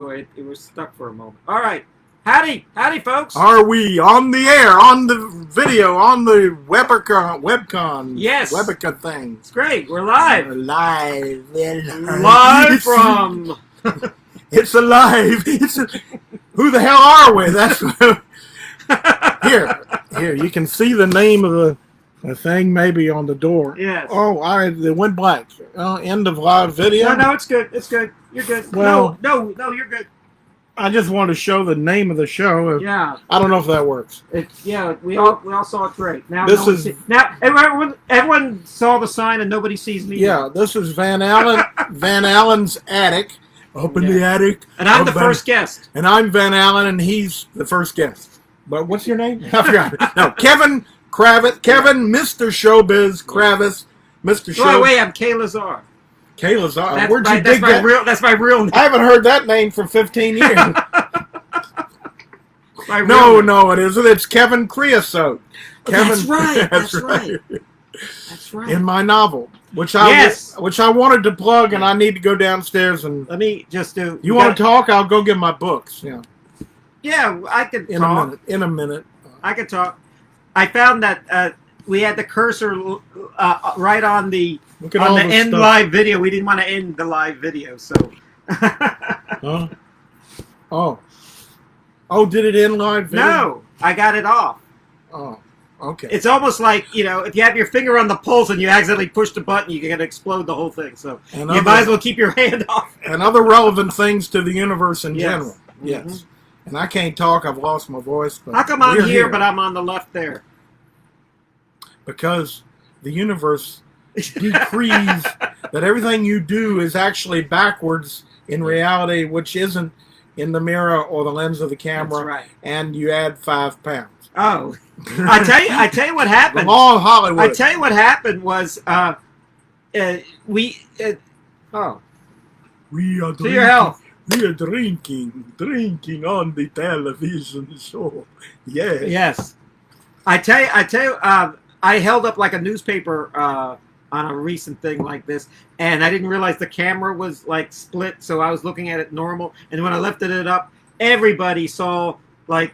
It was stuck for a moment. All right. Howdy, folks. Are we on the air, on the video, on the webcon? Yes. Webica thing. It's great. We're live. We're live. Live from... It's alive. Who the hell are we? That's here. You can see the name of the thing maybe on the door. Yes. Oh, it went black. End of live video. No, it's good. It's good. You're good. Well, no, you're good. I just want to show the name of the show. Yeah. I don't know if that works. We all saw it great. Now now everyone saw the sign and nobody sees me. Yeah, this is Van Allen's attic. Open the attic. And I'm the first guest. And I'm Van Allen, and he's the first guest. But what's your name? I forgot. No, Kevin Kravitz. Kevin, Mr. Showbiz Kravitz. Mr. Showbiz. Oh, wait, I'm Kaye Lazar. Kaye Lazar. That's my real name. I haven't heard that name for 15 years. No, it isn't. It's Kevin Creosote. That's right. That's right. In my novel, which I wanted to plug, and I need to go downstairs and. Let me just do. You want to talk? I'll go get my books. Yeah. Yeah, I could talk. In a minute. I could talk. I found that we had the cursor right on the end live video. We didn't want to end the live video, so. Huh? Oh, did it end live video? No, I got it off. Oh, okay. It's almost like, if you have your finger on the pulse and you accidentally push the button, you can explode the whole thing. So you might as well keep your hand off. And other relevant things to the universe in general. Mm-hmm. Yes. And I can't talk. I've lost my voice. But how come I'm here, but I'm on the left there? Because the universe decrees that everything you do is actually backwards in reality, which isn't in the mirror or the lens of the camera. That's right. And you add 5 pounds. Oh, I tell you what happened. The law of Hollywood. I tell you what happened was we are drinking. To your health. We are drinking on the television show. Yes. Yes. I tell you. I held up like a newspaper on a recent thing like this, and I didn't realize the camera was like split, so I was looking at it normal. And when I lifted it up, everybody saw like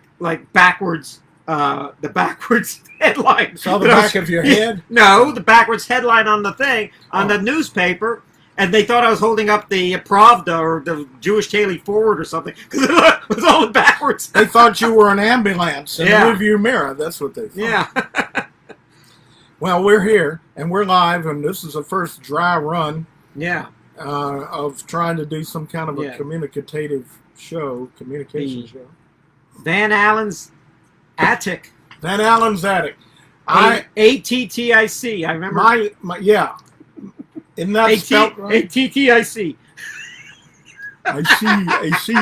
backwards. The backwards headline. Saw the back of your head? No, the backwards headline on the thing on the newspaper. And they thought I was holding up the Pravda or the Jewish Daily Forward or something because it was all backwards. They thought you were an ambulance in the rearview mirror. That's what they thought. Yeah. Well, we're here and we're live, and this is the first dry run. Yeah. Of trying to do some kind of a communication show. Van Allen's attic. Van Allen's attic. ATTIC. I remember. Isn't that spelled right? ATTIC. I see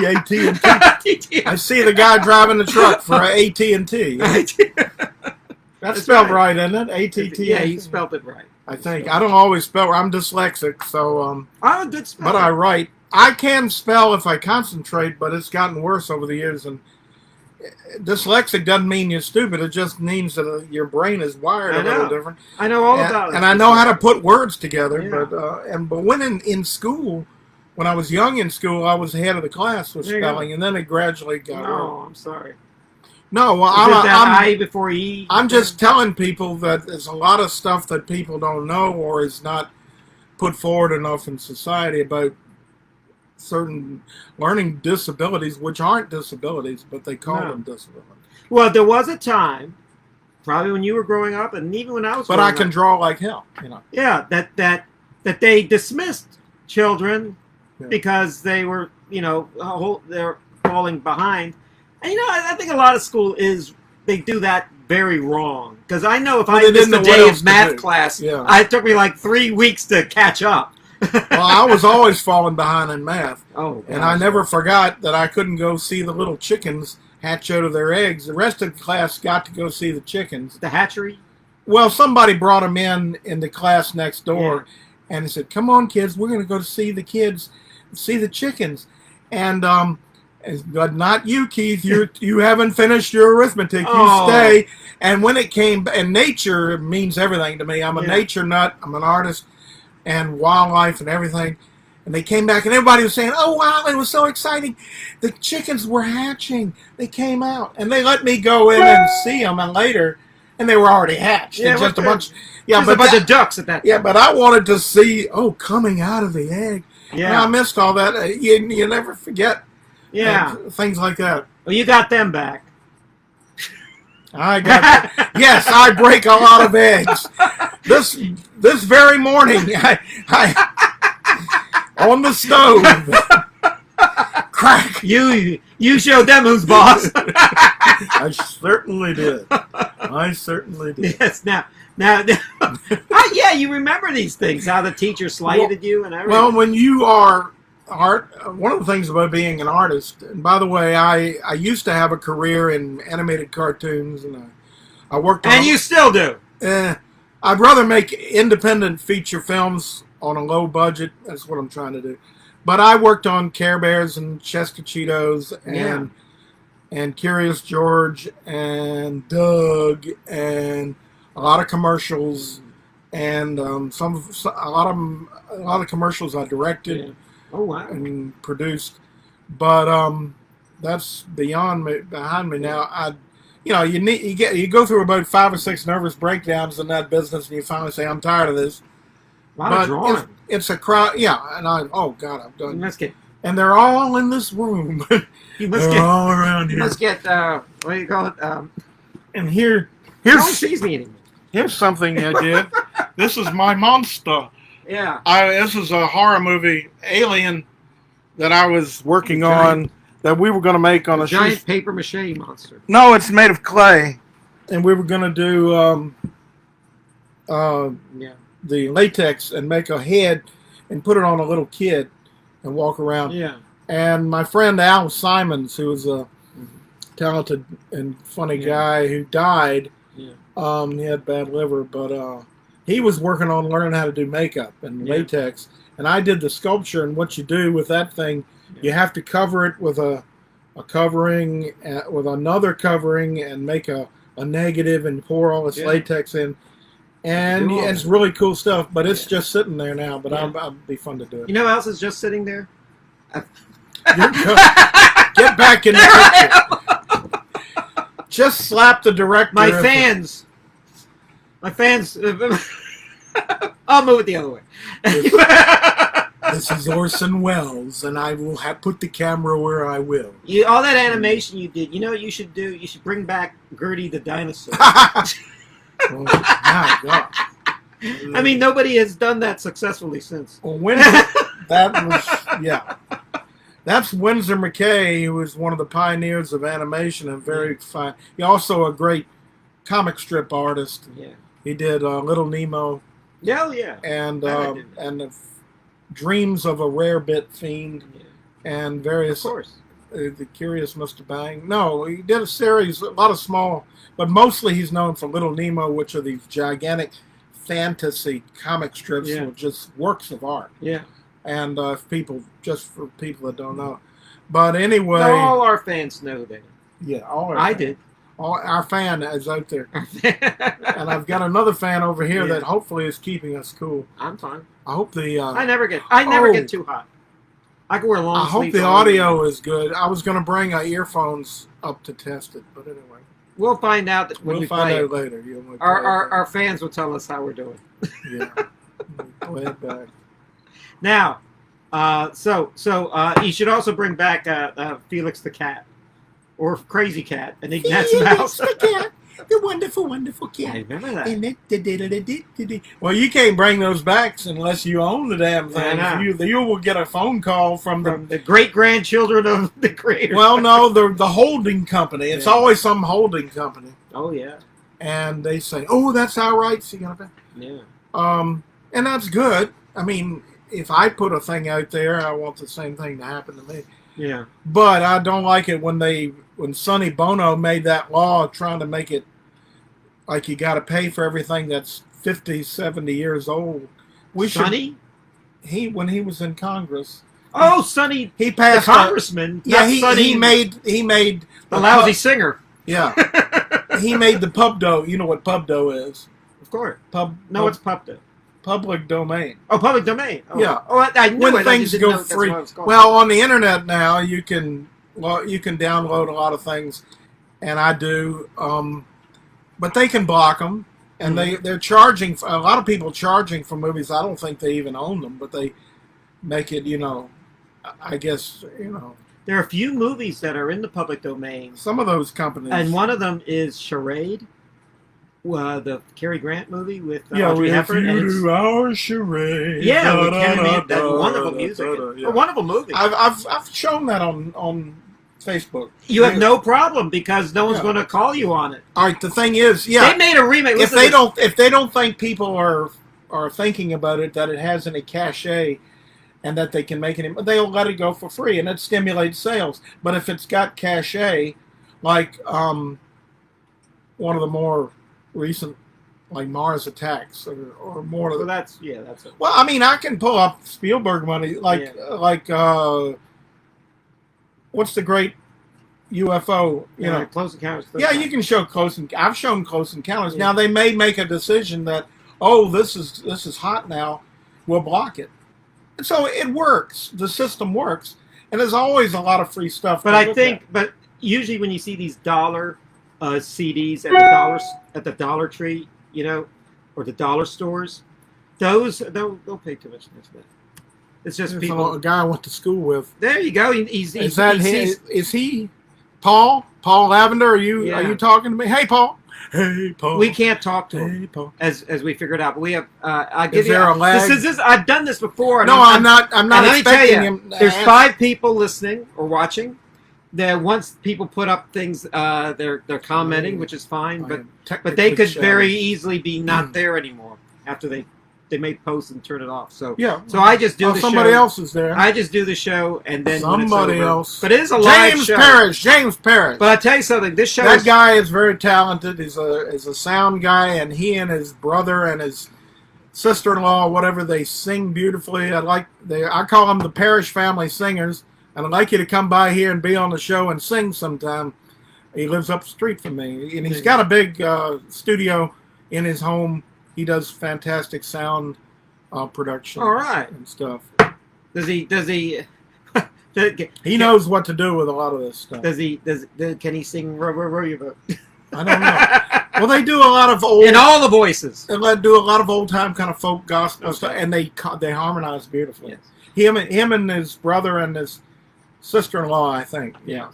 AT&T. I see the guy driving the truck for AT&T. That's spelled right, isn't it? ATT. Yeah, he spelled it right. I think. I don't always spell. I'm dyslexic, so I'm a good speller. But I write. I can spell if I concentrate, but it's gotten worse over the years. And dyslexic doesn't mean you're stupid. It just means that your brain is wired a little different. I know all about it. And I know how to put words together. Yeah. But when in school, when I was young in school, I was head of the class with spelling, and then it gradually got worse. Oh, I'm sorry. No, well, I'm I before E. I'm just telling people that there's a lot of stuff that people don't know or is not put forward enough in society about certain learning disabilities, which aren't disabilities, but they call them disabilities. Well, there was a time, probably when you were growing up, and even when I was. But I can draw like hell, Yeah, that they dismissed children because they were, they're falling behind. And I think a lot of school they do that very wrong. Because I know if I missed a day of math class, it took me like 3 weeks to catch up. Well, I was always falling behind in math. Oh, and I never forgot that I couldn't go see the little chickens hatch out of their eggs. The rest of the class got to go see the chickens. The hatchery? Well, somebody brought them in the class next door, and they said, "Come on, kids, we're going to go to see the kids, see the chickens." And but not you, Keith. You haven't finished your arithmetic. You stay. And when it came, and nature means everything to me. I'm a nature nut. I'm an artist, and wildlife and everything. And they came back, and everybody was saying, "Oh wow, it was so exciting! The chickens were hatching. They came out, and they let me go in and see them. And later, and they were already hatched. Yeah, Just a bunch. Yeah, but a bunch of ducks at that. Yeah, time. but I wanted to see coming out of the egg. Yeah, and I missed all that. You never forget. Yeah, things like that. Well, you got them back. I got yes, I break a lot of eggs. This very morning, I on the stove. Crack. You showed them who's boss. I certainly did. I certainly did. Yes. Now, yeah, you remember these things. How the teacher slighted you and everything. Well, when you are one of the things about being an artist, and by the way, I used to have a career in animated cartoons, and I worked on. And you still do. I'd rather make independent feature films on a low budget. That's what I'm trying to do. But I worked on Care Bears and Chester Cheetos and Curious George and Doug and a lot of commercials and a lot of commercials I directed. Yeah. Oh wow! And produced, but that's behind me now. You go through about 5 or 6 nervous breakdowns in that business, and you finally say, "I'm tired of this." A lot of drawing. It's a crowd, yeah. And I've done. You must get. And they're all in this room. You must they're get all around here. You must get. What do you call it? And here's something I did. This is my monster. Yeah. This is a horror movie, Alien, that I was working on that we were going to make on a giant paper mache monster. No, it's made of clay, and we were going to do the latex and make a head and put it on a little kid and walk around. Yeah. And my friend Al Simons, who was a talented and funny guy who died, he had bad liver, but he was working on learning how to do makeup and latex. And I did the sculpture, and what you do with that thing, you have to cover it with a covering, with another covering, and make a negative and pour all this latex in. And it's really cool stuff, but it's just sitting there now, but it'll be fun to do it. You know who else is just sitting there? Get back in the picture. Just slap the director. My fans. I'll move it the other way. This is Orson Welles, and I will put the camera where I will. All that animation you did, you know what you should do? You should bring back Gertie the dinosaur. Oh, my God. I mean, nobody has done that successfully since. Well, that's Winsor McKay, who was one of the pioneers of animation and very fine. He's also a great comic strip artist. Yeah. He did Little Nemo. Yeah. And the Dreams of a Rare Bit Fiend, and various. Of course. The Curious Mr. Bang. No, he did a series, a lot of small, but mostly he's known for Little Nemo, which are these gigantic fantasy comic strips, which are just works of art. Yeah. And for people that don't know. But anyway. All our fans know that. Yeah, I did. All our fan is out there. And I've got another fan over here that hopefully is keeping us cool. I'm fine. I hope the. I never get too hot. I can wear long I hope the audio is good. I was going to bring earphones up to test it, but anyway. We'll find out when we find play out later. Our fans will tell us how we're doing. Yeah. Go ahead back. Now, so you should also bring back Felix the cat, or Crazy Cat, and Ignat's Mouse. The cat. The wonderful, wonderful cat. I remember that. Well, you can't bring those back unless you own the damn thing. You will get a phone call from the great-grandchildren of the creator. Well, no, the holding company. It's always some holding company. Oh, yeah. And they say, "Oh, that's our rights." Yeah. And that's good. I mean, if I put a thing out there, I want the same thing to happen to me. Yeah. But I don't like it when Sonny Bono made that law trying to make it like you got to pay for everything that's 50, 70 years old. Sonny? When he was in Congress. Oh, Sonny, he passed the congressman. He made the lousy singer. Yeah. He made the pub dough. You know what pub dough is? Of course. Pub. No, it's pub dough. public domain. Oh, public domain. Oh. Yeah. Oh, I knew When it. I things just didn't know go that's free. what it was called. Well, on the internet now, you can download a lot of things, and I do. But they can block them, and they're charging. A lot of people charging for movies. I don't think they even own them, but they make it. I guess there are a few movies that are in the public domain. some of those companies. And one of them is Charade, the Cary Grant movie with yeah, Audrey if Hepburn. you And do our charade. yeah, with da, Kenny da, Man, that da, wonderful da, music. da, da, yeah. A wonderful movie. I've shown that on Facebook. You have no problem because no one's Yeah. going to call you on it. All right, the thing is, yeah, They made a remake. if Listen they to this. don't think people are thinking about it, that it has any cachet, and that they can make it, they'll let it go for free, and it stimulates sales. But if it's got cachet, like one of the more recent, like Mars Attacks, or more of Well, the, that's it. well, I mean, I can pull up Spielberg money, like what's the great UFO, Close Encounters. Yeah, you can show I've shown Close Encounters. Yeah. Now they may make a decision that, oh, this is hot now, we'll block it. And so it works. The system works, and there's always a lot of free stuff. But I think, but usually when you see these dollar CDs at the Dollar Tree, or the dollar stores, those don't pay too much attention to that. It's just there's people. a guy I went to school with. There you go. Is He Paul Lavender? Are you talking to me? Hey, Paul. Hey, Paul. We can't talk to him, Hey, Paul. as we figured out. But we have. Is there a lag? This. I've done this before. And No, I'm not and let me tell expecting you, him. there's 5 people listening or watching. That once people put up things, they're commenting, which is fine. But they could very easily be not there anymore after they may post and turn it off. So Yeah. So I just do the somebody show. else is there. I just do the show and then when it's Somebody over. else. But it is a live show. James Parrish. But I tell you something. This show. That guy is very talented. He's a sound guy, and he and his brother and his sister-in-law, whatever, they sing beautifully. I call them the Parrish family singers, and I'd like you to come by here and be on the show and sing sometime. He lives up the street from me, and he's got a big studio in his home. He does fantastic sound production. All right. And stuff. Does he? He knows what to do with a lot of this stuff. Can he sing Row Your Boat? I don't know. Well, they do a lot of old In all the voices. and they do a lot of old time kind of folk gospel stuff, and they harmonize beautifully. Yes. Him and his brother and his sister-in-law, I think. Yeah.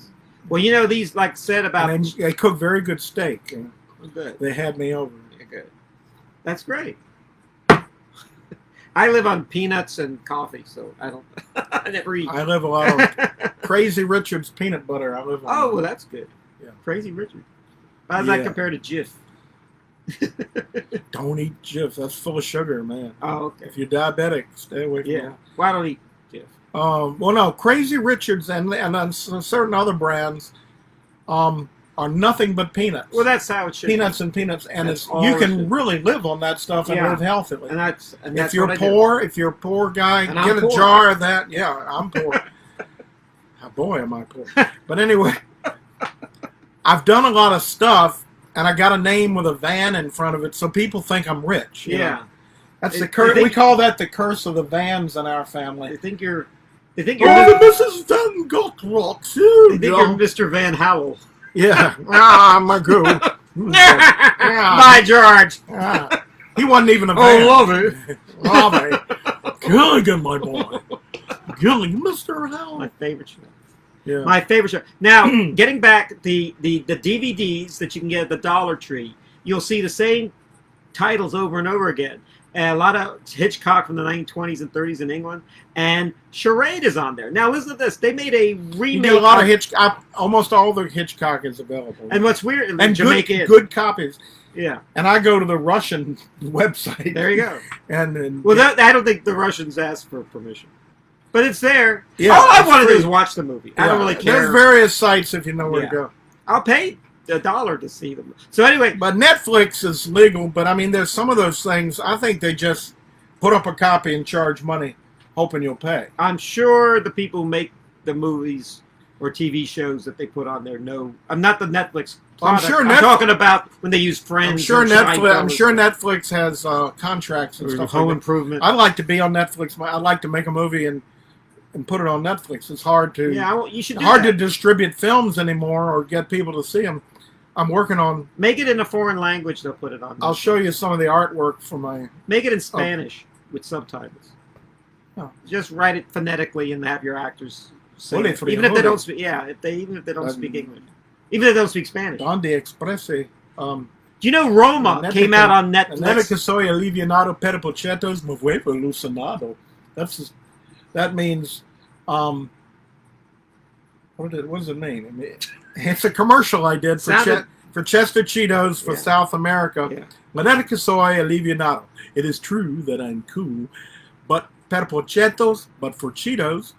Well, these, like said about. And they cook very good steak. And Good. they had me over. Yeah, good. That's great. I live on peanuts and coffee, so I don't. I never eat. I live a lot of Crazy Richard's peanut butter. I live on. Oh, well, that's good. Yeah. Crazy Richard. How does that compare to Jif? Don't eat Jif. That's full of sugar, man. Oh, okay. If you're diabetic, stay away from Yeah. that. Why don't eat Jif? Well, no, Crazy Richards and certain other brands are nothing but peanuts. Well, that's how it should. Peanuts and peanuts, and That's you all it can should. really live on that stuff and Yeah. live healthily. And that's if you're what I do. poor, if you're a poor guy, And I'm get a poor. jar of that. Yeah, I'm poor. Boy, am I poor. But anyway, I've done a lot of stuff, and I got a name with a van in front of it, so people think I'm rich. you Yeah. know. That's They- the curse. they We think- call that the curse of the vans in our family. They think you're. They think Oh, you're. the Mrs. Van Gogh rocks They you. think you're Mr. Van Howell. Yeah. My goo. Bye, George. He wasn't even a van. Oh, love it. Love it. Gilligan, my boy. Gilligan, Mr. Howell. My favorite show. Yeah. My favorite show. Now, getting back the DVDs that you can get at the Dollar Tree, you'll see the same titles over and over again. And a lot of Hitchcock from the 1920s and 30s in England, and Charade is on there. Now, listen to this. They made a remake. You get a lot of Hitchcock. Almost all the Hitchcock is available. And what's weird, and Jamaica good copies. Yeah. And I go to the Russian website. There you go. And Well, I don't think the Russians asked for permission. But it's there. Yeah, All I it's want to do free. is watch the movie. I don't really care. There's various sites if you know where Yeah. to go. I'll pay $1 to see them. So anyway, But Netflix is legal. But I mean, there's some of those things. I think they just put up a copy and charge money, hoping you'll pay. I'm sure the people who make the movies or TV shows that they put on there. No, I'm not the Netflix. I'm Product. sure I'm talking about when they use Friends. I'm sure Netflix has contracts and stuff. Home like Improvement. I'd like to be on Netflix. I'd like to make a movie and put it on Netflix. It's hard to you should. To distribute films anymore or get people to see them. I'm working on. Make it in a foreign language. They'll put it on. I'll show you some of the artwork for my. Make it in Spanish with subtitles. Oh. Just write it phonetically and have your actors say it. Even if they don't speak. Yeah, even if they don't speak English. Even if they don't speak Spanish. Donde Expresse. Do you know Roma came out on Netflix? Que soy alivianado per pochetos me vuelvo alucinado. That means, what does it mean? It's a commercial I did for Chester Cheetos for South America. Yeah. Que soy alivianado. It is true that I'm cool, but per pochetos, but for Cheetos,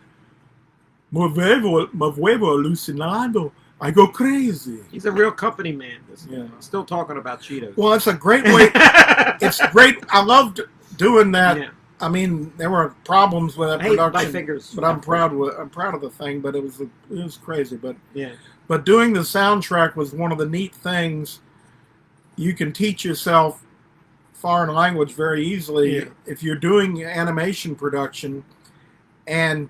me vuelvo alucinado. I go crazy. He's a real company man. Still talking about Cheetos. Well, it's a great way. It's great. I loved doing that. Yeah. I mean, there were problems with that production. My fingers. But I'm proud of the thing. But it was crazy. But doing the soundtrack was one of the neat things. You can teach yourself foreign language very easily if you're doing animation production, and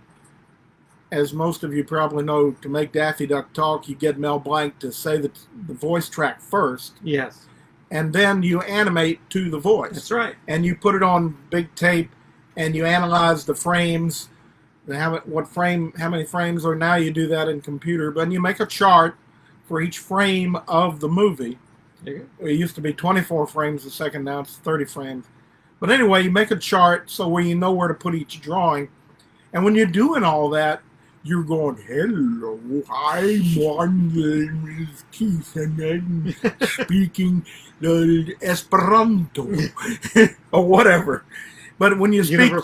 as most of you probably know, to make Daffy Duck talk, you get Mel Blanc to say the voice track first. Yes. And then you animate to the voice. That's right. And you put it on big tape, and you analyze the frames, how many frames are. Now you do that in computer. But you make a chart for each frame of the movie. It used to be 24 frames a second. Now it's 30 frames. But anyway, you make a chart so where you know where to put each drawing. And when you're doing all that, you're going, hello, my name is Keith, and I'm speaking the Esperanto, or whatever. But when you speak,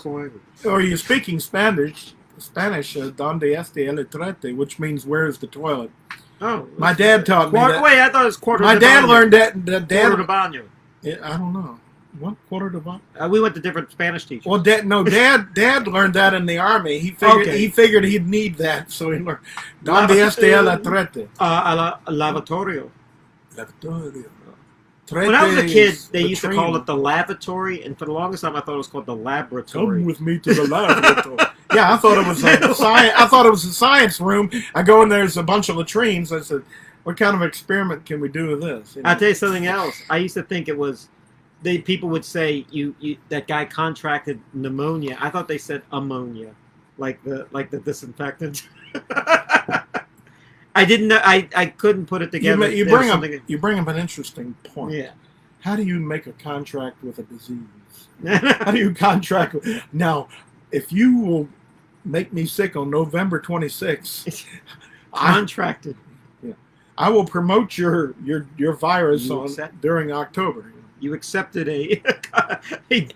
or you're speaking Spanish, donde este el trete, which means where's the toilet? Oh, my dad taught me that. Wait, I thought it was quarter. My dad learned that. Quarter de baño. I don't know. What quarter de baño? We went to different Spanish teachers. Well, Dad learned that in the army. He figured he'd need that, so he learned. Donde este el trete? Lavatorio. Lavatorio. When I was a kid, they used to call it the lavatory, and for the longest time, I thought it was called the laboratory. Come with me to the laboratory. Yeah, I thought it was a science room. I go in there, there's a bunch of latrines. I said, "What kind of experiment can we do with this?" I'll tell you something else. I used to think it was. People would say that guy contracted pneumonia. I thought they said ammonia, like the disinfectant. I didn't know. I couldn't put it together. You bring up an interesting point. Yeah. How do you make a contract with a disease? How do you contract now? If you will make me sick on November 26th, contracted. I will promote your virus during October. You accepted a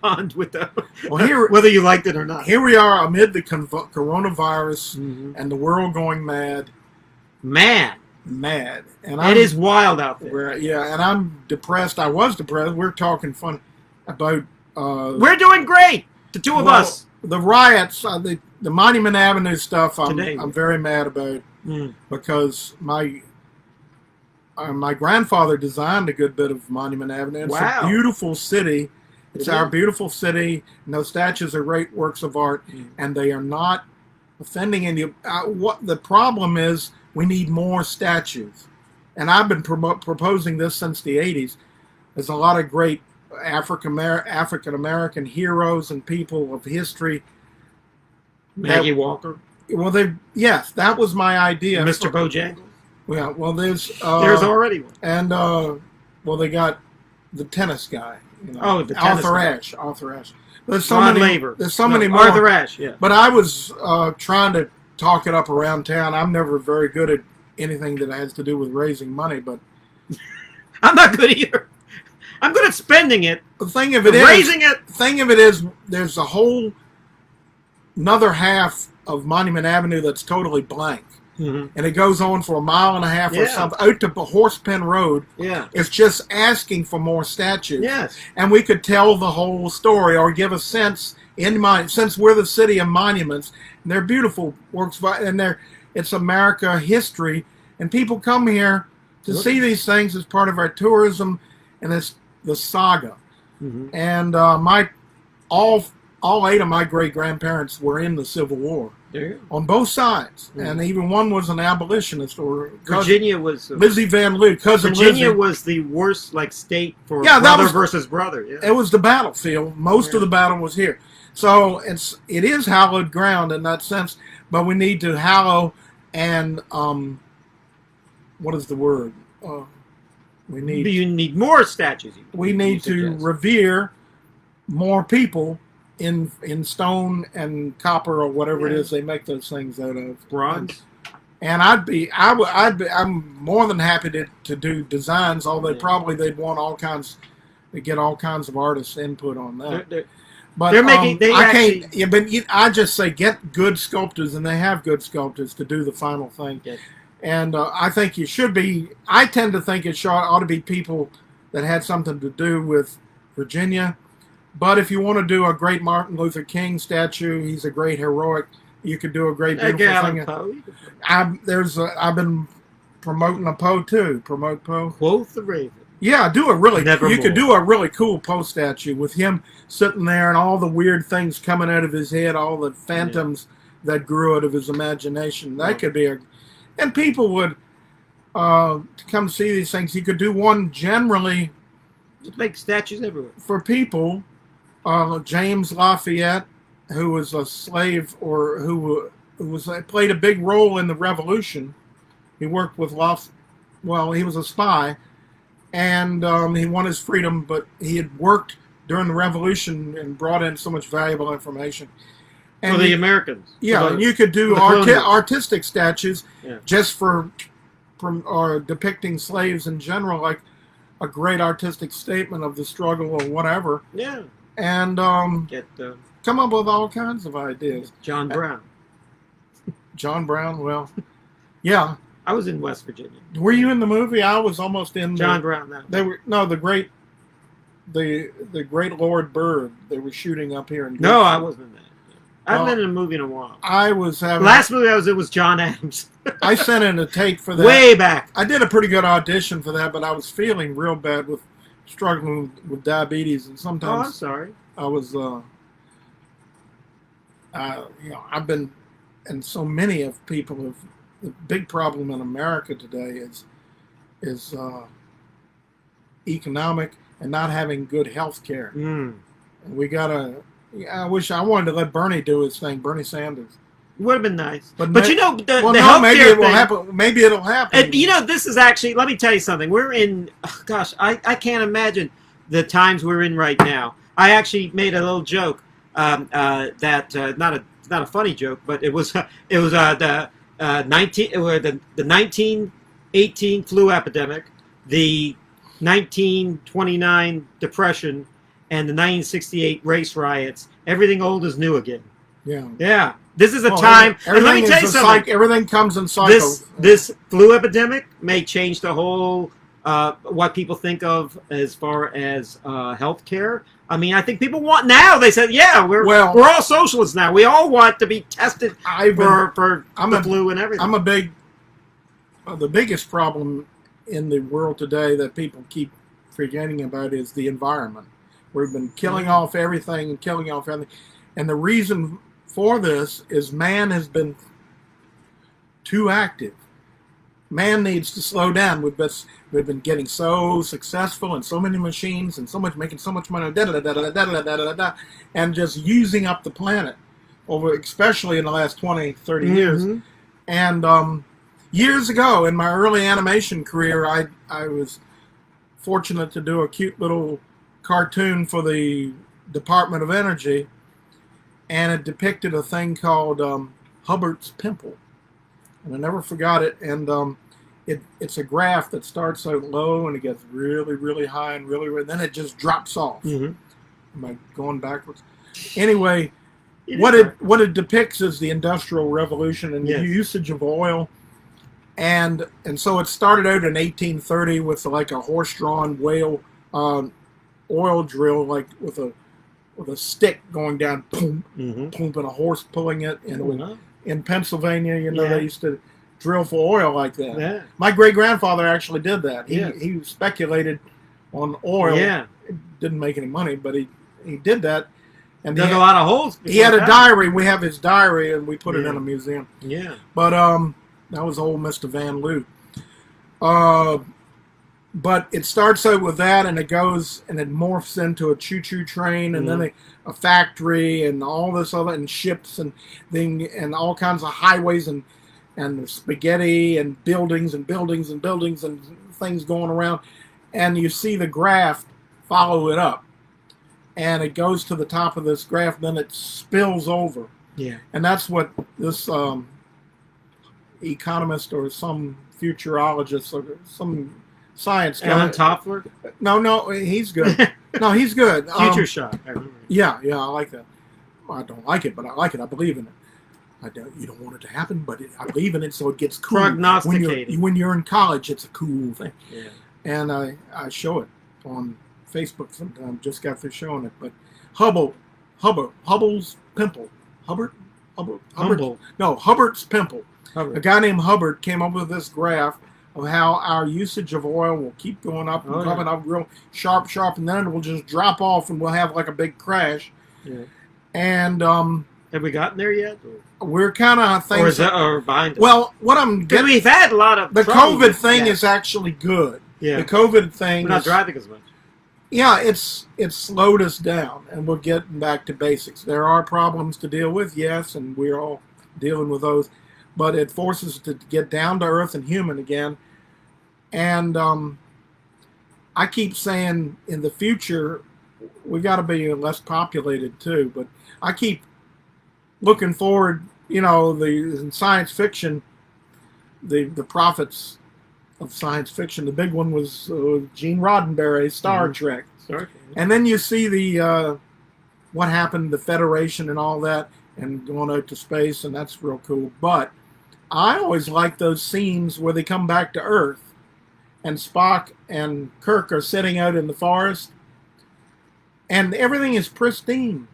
bond with them, whether you liked it or not. Here we are amid the coronavirus and the world going mad. Mad. And it is wild out there. And I'm depressed. I was depressed. We're talking fun about... we're doing great, the two of us. The riots, the Monument Avenue stuff, I'm very mad about because my grandfather designed a good bit of Monument Avenue. It's a beautiful city. It's our beautiful city. And those statues are great works of art, and they are not offending any. What the problem is, we need more statues. And I've been proposing this since the 80s. There's a lot of great African-American heroes and people of history. Maggie Walker. Well, that was my idea. Mr. Bojangles. Yeah, well, there's already one. And, they got the tennis guy. The tennis guy. Arthur Ashe. There's so many more. Arthur Ashe, yeah. But I was trying to talk it up around town. I'm never very good at anything that has to do with raising money, but... I'm not good either. I'm good at spending it. The thing of it is, there's a whole another half of Monument Avenue that's totally blank. And it goes on for a mile and a half or something out to Horsepen Road. Yeah, it's just asking for more statues. Yes, and we could tell the whole story or give a sense in mind. Since we're the city of monuments, and they're beautiful works, and it's America history, and people come here to see these things as part of our tourism, and it's the saga. And all 8 of my great grandparents were in the Civil War on both sides, and even one was an abolitionist. Or Virginia was Lizzie Van Lew, cousin Virginia Lizzie. was the worst state for brother versus brother. Yeah. It was the battlefield. Most of the battle was here, so it is hallowed ground in that sense. But we need to hallow and what is the word? You need more statues. We need to revere more people in stone and copper or whatever it is they make those things out of. Bronze. And I'm more than happy to do designs, although probably they'd want all kinds of artists' input on that. But they're making. I just say get good sculptors, and they have good sculptors to do the final thing. Yes. And I think you should be. I tend to think it ought to be people that had something to do with Virginia. But if you want to do a great Martin Luther King statue, he's a great heroic. You could do a great beautiful thing. I've been promoting a Poe too. Promote Poe. Quoth the Raven. Yeah, could do a really cool Poe statue with him sitting there and all the weird things coming out of his head, all the phantoms that grew out of his imagination. That could be and people would come see these things. You could do one generally. Just make statues everywhere for people. James Lafayette, who was a slave or who played a big role in the Revolution. He worked with he was a spy, and he won his freedom, but he had worked during the Revolution and brought in so much valuable information. And for the Americans. Yeah, and you could do artistic statues just for depicting slaves in general, like a great artistic statement of the struggle or whatever. Yeah. And come up with all kinds of ideas. John Brown. John Brown, well, yeah. I was in West Virginia. Were you in the movie? I was almost in John Brown. The great Lord Bird. They were shooting up here in. No, I wasn't in that. I haven't been in a movie in a while. I was having. Last movie I was in was John Adams. I sent in a tape for that. Way back. I did a pretty good audition for that, but I was feeling real bad with struggling with diabetes, and sometimes. Oh, I'm sorry. I was. I've been, and so many of people have. The big problem in America today is economic and not having good health care. And we gotta. I wanted to let Bernie do his thing. Bernie Sanders would have been nice, but maybe it will happen. Maybe it'll happen. And this is actually. Let me tell you something. We're in. I can't imagine the times we're in right now. I actually made a little joke. Not a funny joke, but it was the 1918 flu epidemic, the 1929 depression, and the 1968 race riots. Everything old is new again. Yeah. This is a time. And let me tell you something. Everything comes in cycles. This flu epidemic may change the whole what people think of as far as health care. I mean, I think people want now. They said, we're all socialists now. We all want to be tested for the flu and everything. The biggest problem in the world today that people keep forgetting about is the environment. We've been killing off everything. And the reason for this is man has been too active. Man needs to slow down. We've been getting so successful and so many machines and making so much money, and just using up the planet especially in the last 20, 30 years. And years ago, in my early animation career, I was fortunate to do a cute little cartoon for the Department of Energy, and it depicted a thing called Hubbard's Pimple. And I never forgot it. And it's a graph that starts out low and it gets really, really high and and then it just drops off. Am I going backwards? Anyway, what it depicts is the Industrial Revolution and the usage of oil. And so it started out in 1830 with like a horse-drawn whale oil drill, like with a stick going down, boom, boom, and a horse pulling it, and in Pennsylvania, you know, Yeah. they used to drill for oil like that. Yeah. My great-grandfather actually did that. Yes. He speculated on oil. Yeah. Didn't make any money, but he did that. And Dug a lot of holes. he had before a that. diary. We have his diary, and we put it Yeah. in a museum. Yeah. But that was old Mr. Van Loo. But it starts out with that, and it goes and it morphs into a choo-choo train, and then a factory, and all this other, and ships, and all kinds of highways, and spaghetti, and buildings, and buildings, and buildings, and things going around, and you see the graph follow it up, and it goes to the top of this graph, then it spills over, and that's what this economist or some futurologist or some science guy. Alan Toffler? No, he's good. No, he's good. Future Shock. I remember. Yeah, I like that. I don't like it, but I like it. I believe in it. You don't want it to happen, but I believe in it, so it gets cool. Prognosticating. When you're in college, it's a cool thing. Yeah. And I show it on Facebook sometimes. Just got through showing it. But Hubbard's pimple. Hubbard? Humble. No, Hubbard's pimple. Hubbard. A guy named Hubbard came up with this graph of how our usage of oil will keep going up and coming up real sharp, and then it will just drop off and we'll have like a big crash. Yeah. And have we gotten there yet? we're kind of thinking. Or is that or behind us? Well, what I'm getting, we've had a lot of the trouble COVID with thing that. is actually good. Yeah. The COVID thing We're not is, driving as much. yeah, it's slowed us down, and we're getting back to basics. There are problems to deal with, yes, and we're all dealing with those, but it forces us to get down to earth and human again. And I keep saying in the future we got to be less populated too. But I keep looking forward. You know, in science fiction, the prophets of science fiction. The big one was Gene Roddenberry's Star Trek. And then you see the what happened, the Federation and all that, and going out to space, and that's real cool. But I always like those scenes where they come back to Earth, and Spock and Kirk are sitting out in the forest, and everything is pristine.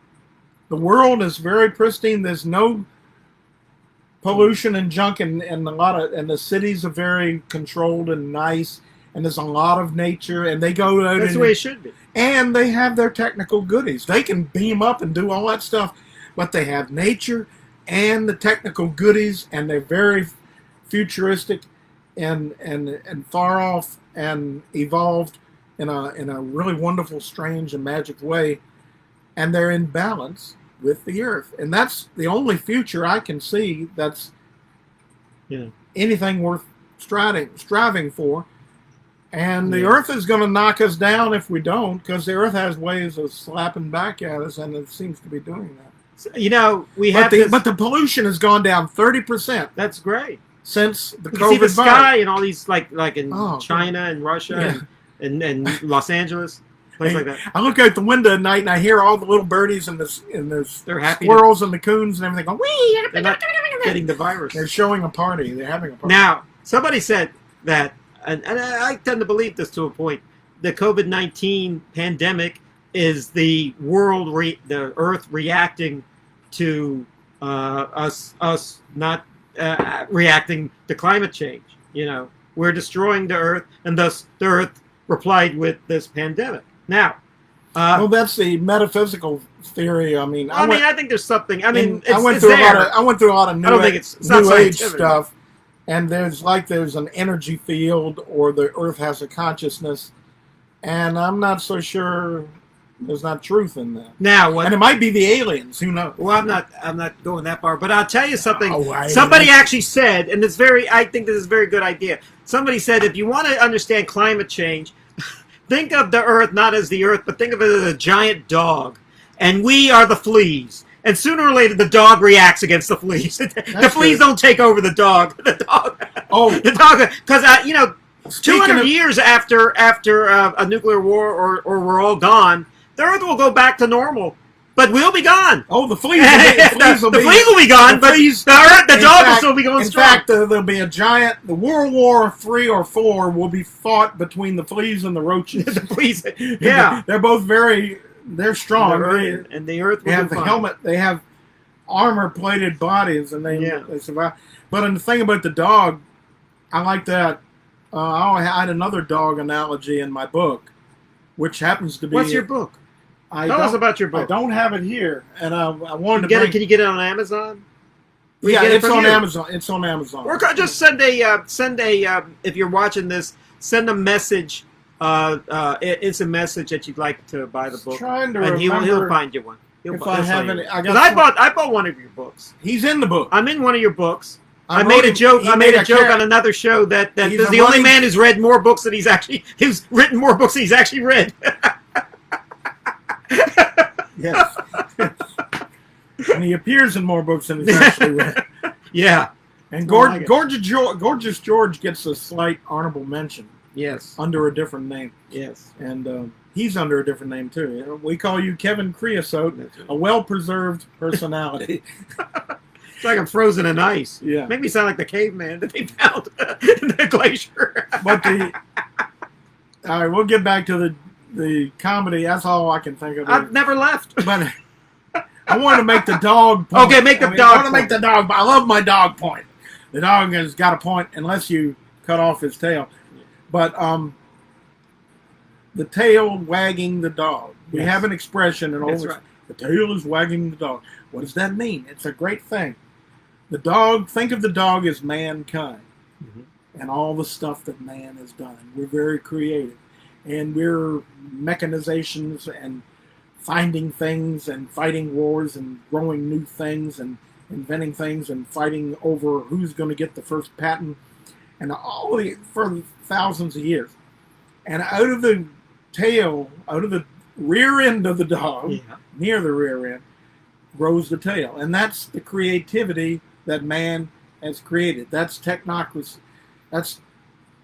The world is very pristine. There's no pollution and junk, and the cities are very controlled and nice, and there's a lot of nature, and they go out. That's the way it should be. And they have their technical goodies. They can beam up and do all that stuff, but they have nature and the technical goodies, and they're very futuristic and far off and evolved in a really wonderful, strange, and magic way, and they're in balance with the Earth, and that's the only future I can see that's anything worth striving for. And the Earth is going to knock us down if we don't, because the Earth has ways of slapping back at us, and it seems to be doing that. You know, but the pollution has gone down 30%. That's great. Since the you COVID see the sky virus. and all these like in China and Russia and Los Angeles, places like that. I look out the window at night and I hear all the little birdies and They're happy squirrels and the coons and everything going, wee! They're not getting the virus. They're showing a party. They're having a party. Now, somebody said that, and I tend to believe this to a point, the COVID-19 pandemic is the world, the Earth reacting to us not reacting to climate change. You know, we're destroying the Earth, and thus the Earth replied with this pandemic. Now, well, that's the metaphysical theory. I mean, I think there's something. I mean, I went through a lot of new age stuff, and there's an energy field, or the Earth has a consciousness, and I'm not so sure there's not truth in that. Now, and it might be the aliens. Who knows? Well, I'm not going that far, but I'll tell you something. Somebody actually said, and I think this is a very good idea. Somebody said, if you want to understand climate change, think of the Earth not as the Earth, but think of it as a giant dog, and we are the fleas. And sooner or later, the dog reacts against the fleas. The fleas don't take over the dog. The dog. The dog. Because 200 years after a nuclear war, or we're all gone, the Earth will go back to normal, but we'll be gone. Oh, the fleas will be gone, but the dog will still be going strong. In fact, there'll be the World War III or IV will be fought between the fleas and the roaches. The fleas, yeah. They're both they're strong. And the Earth will have the helmet. They have armor-plated bodies, and they survive. But the thing about the dog, I like that. I had another dog analogy in my book, which happens to be. What's your book? Tell us about your book. I don't have it here, and I wanted to get bring it. Can you get it on Amazon? Yeah, it's on Amazon. It's on Amazon. Or just send a if you're watching this, send a message. It's a message that you'd like to buy the book, and he'll find you one. If I haven't, I bought one of your books. He's in the book. I'm in one of your books. I made a joke on another show that this is the only man who's read more books than who's written more books than he's actually read. Yes. And he appears in more books than he's actually read. Yeah. And Gorgeous George gets a slight honorable mention. Yes. Under a different name. Yes. And he's under a different name, too. You know, we call you Kevin Creosote, a well-preserved personality. It's like I'm frozen in ice. Yeah. Make me sound like the caveman that they found in the glacier. But all right, we'll get back to the comedy. That's all I can think of. I've never left. But I want to make the dog point. Okay, make the dog I want to make the dog. I love my dog point. The dog has got a point unless you cut off his tail. But the tail wagging the dog. We have an expression in old. Right. The tail is wagging the dog. What does that mean? It's a great thing. The dog. Think of the dog as mankind, and all the stuff that man has done. We're very creative, and we're mechanizations and finding things and fighting wars and growing new things and inventing things and fighting over who's going to get the first patent, and all for thousands of years. And out of the tail, out of the rear end of the dog, near the rear end, grows the tail. And that's the creativity that man has created. That's technocracy. That's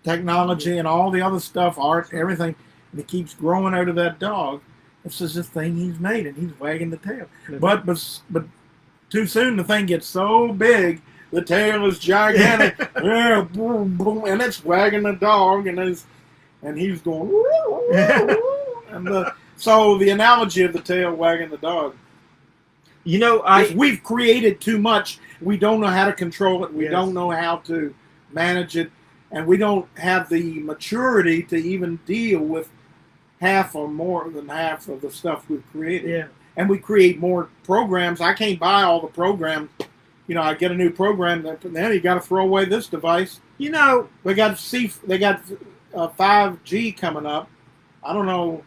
technology and all the other stuff, art, everything. And it keeps growing out of that dog. This is the thing he's made, and he's wagging the tail. But too soon the thing gets so big, the tail is gigantic, boom, boom, and it's wagging the dog, and he's going, and so the analogy of the tail wagging the dog. You know, we've created too much. We don't know how to control it. We don't know how to manage it, and we don't have the maturity to even deal with half or more than half of the stuff we've created. Yeah. And we create more programs. I can't buy all the programs. You know, I get a new program, then you got to throw away this device. You know, they got 5G coming up. I don't know.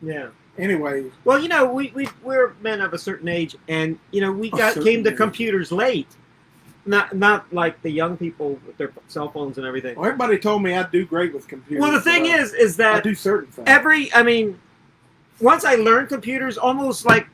Yeah. Anyway. Well, you know, we're men of a certain age, and you know, came to computers late. Not like the young people with their cell phones and everything. Well, everybody told me I'd do great with computers. Well, the thing is that I do certain things. Once I learned computers, almost like,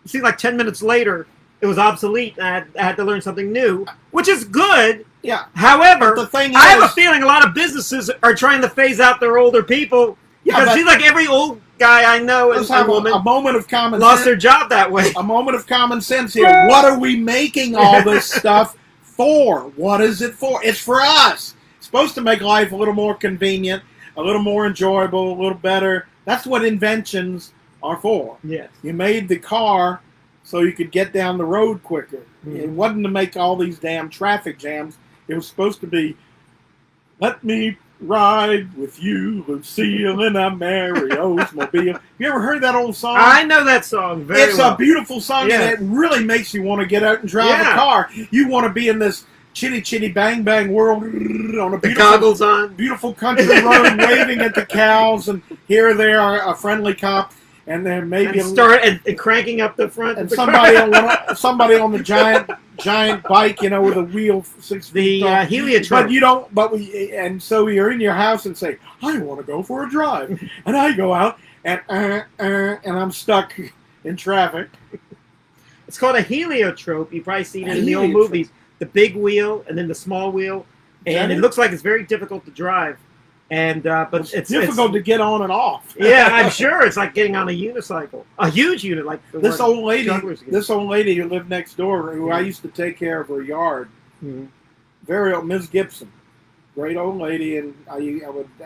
it seemed like 10 minutes later, it was obsolete, and I had to learn something new, which is good. Yeah. However, I have a feeling a lot of businesses are trying to phase out their older people. Because it seems like every old guy I know and woman a moment of common lost their job that way. A moment of common sense here. What are we making all this stuff for? What is it for? It's for us. It's supposed to make life a little more convenient, a little more enjoyable, a little better. That's what inventions are for. Yes. You made the car so you could get down the road quicker. It wasn't to make all these damn traffic jams. It was supposed to be, let me ride with you, Lucille, in a merry Oldsmobile. You ever heard that old song? I know that song very well. It's a beautiful song, and it really makes you want to get out and drive a car. You want to be in this chitty chitty bang bang world on a goggles on, beautiful country road, waving at the cows, and here they are, a friendly cop, and then maybe and cranking up the front, and somebody on the giant bike, you know, with a wheel 6 feet tall. heliotrope. But you don't. And so you're in your house and say, I want to go for a drive, and I go out and I'm stuck in traffic. It's called a heliotrope. You've probably seen it in the old movies. The big wheel and then the small wheel, and it looks like it's very difficult to drive. And but it's difficult to get on and off. Yeah, I'm sure it's like getting on a unicycle, a huge unit like this old lady. This old lady who lived next door, who I used to take care of her yard. Very old, Ms. Gibson, great old lady, and I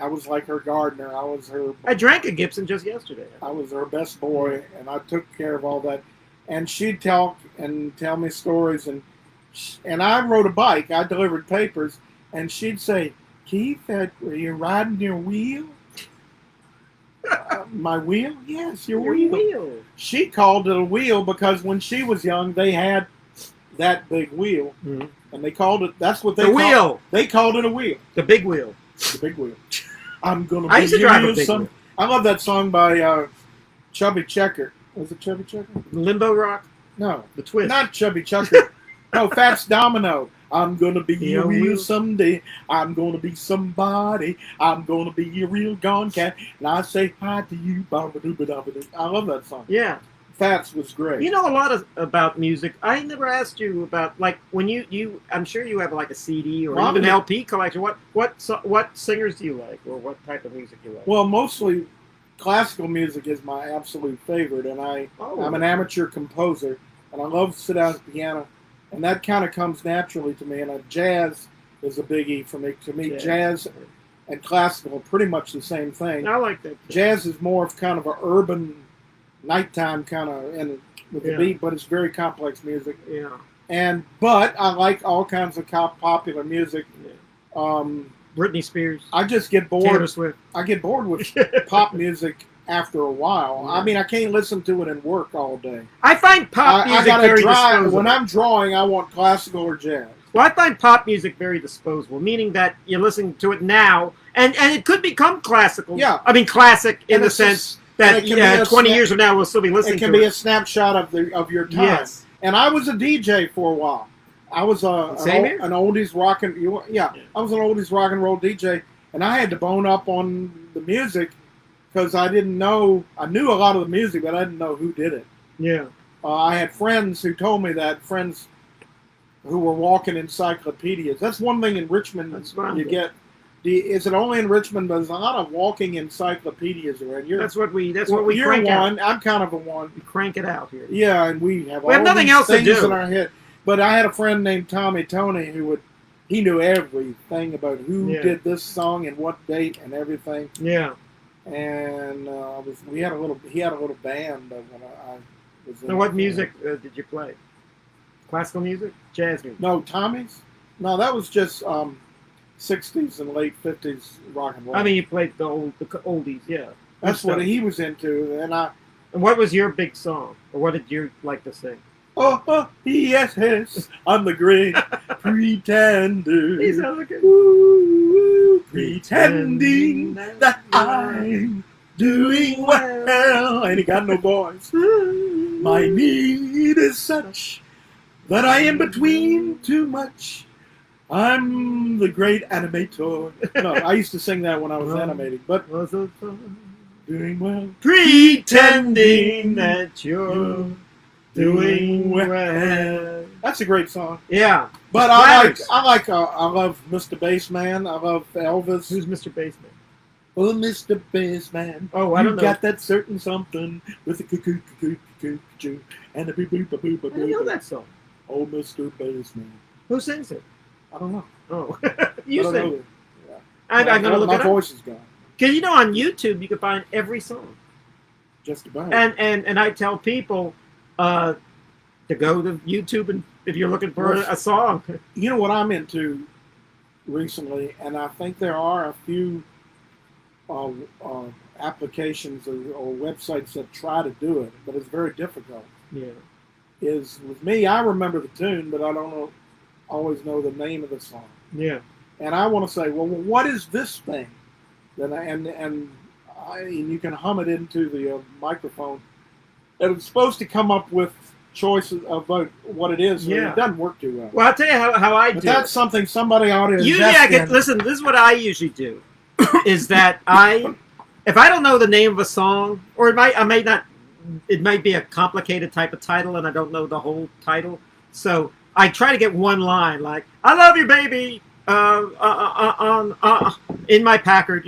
was like her gardener. I was her. I drank a Gibson just yesterday. I was her best boy, and I took care of all that. and she'd talk and tell me stories, and I rode a bike. I delivered papers, and she'd say, "Keith, are you riding your wheel?" My wheel? Yes, your wheel. She called it a wheel because when she was young, they had that big wheel, and they called it. That's what they called wheel. They called it a wheel. The big wheel. The big wheel. I'm gonna. I used to drive a big wheel. I love that song by Chubby Checker. Was it Chubby Checker? Limbo Rock. No, the Twist. Not Chubby Checker. No, Fats Domino. I'm gonna be a wheel someday. I'm gonna be somebody. I'm gonna be a real gone cat. And I say hi to you. I love that song. Yeah. Fats was great. You know a lot about music. I never asked you about, like, when you I'm sure you have like a CD or even an LP collection. What singers do you like, or what type of music you like? Well, mostly classical music is my absolute favorite, and I'm an amateur composer, and I love to sit down at the piano, and that kind of comes naturally to me. And jazz is a biggie for me. To me, jazz and classical are pretty much the same thing. I like that too. Jazz is more of kind of an urban, nighttime kind of with the beat, but it's very complex music. Yeah. But I like all kinds of popular music. Yeah. Britney Spears. I just get bored. Taylor Swift. I get bored with pop music after a while. Yeah. I mean, I can't listen to it and work all day. I find pop music very disposable. When I'm drawing, I want classical or jazz. Well, I find pop music very disposable, meaning that you're listening to it now, and it could become classical. Yeah. I mean, classic in the sense that 20 years from now we'll still be listening to it. It can be a snapshot of your time. Yes. And I was a DJ for a while. I was an oldies rock and I was an oldies rock and roll DJ, and I had to bone up on the music because I didn't know. I knew a lot of the music, but I didn't know who did it. Yeah. I had friends who told me that, friends who were walking encyclopedias. That's one thing in Richmond you get. Is it only in Richmond? There's a lot of walking encyclopedias around. That's what we you're crank one. Out. I'm kind of a one. We crank it out here. Yeah, and we have nothing else things to do in our head. But I had a friend named Tommy Tony he knew everything about who did this song and what date and everything. Yeah. And he had a little band when I was. So what music did you play? Classical music, jazz music? No, Tommy's. No, that was just 60s and late 50s rock and roll. I mean, you played the oldies, yeah. That's what he was into, and what was your big song, or what did you like to sing? Oh, yes, I'm the great pretender. He sounds like pretending that I'm doing well. Ain't he got no voice? My need is such that I am between too much. I'm the great animator. No, I used to sing that when I was animating, but doing well. Pretending that you're doing well. That's a great song. Yeah, but I love Mr. Bassman. I love Elvis. Who's Mr. Bassman? Oh, Mr. Bassman. Oh, I don't know. You got that certain something with a cuckoo and a boop boop boop boop. I don't know that song. Oh, Mr. Bassman. Who sings it? I don't know. Oh, you sing it. Yeah. I'm gonna look it up. My voice is gone. Because on YouTube you can find every song. Just about. And I tell people to go to YouTube and if you're looking for a song. You know what I'm into recently, and I think there are a few applications or websites that try to do it, but it's very difficult. Yeah. Is with me, I remember the tune, but I don't always know the name of the song. Yeah. And I want to say, well, what is this thing? And you can hum it into the microphone. And it's supposed to come up with choices about what it is. Yeah. It doesn't work too well. Well, I'll tell you how I do. But that's something somebody ought to listen, this is what I usually do. Is that if I don't know the name of a song, or it might be a complicated type of title and I don't know the whole title. So I try to get one line like, I love you, baby, in my Packard,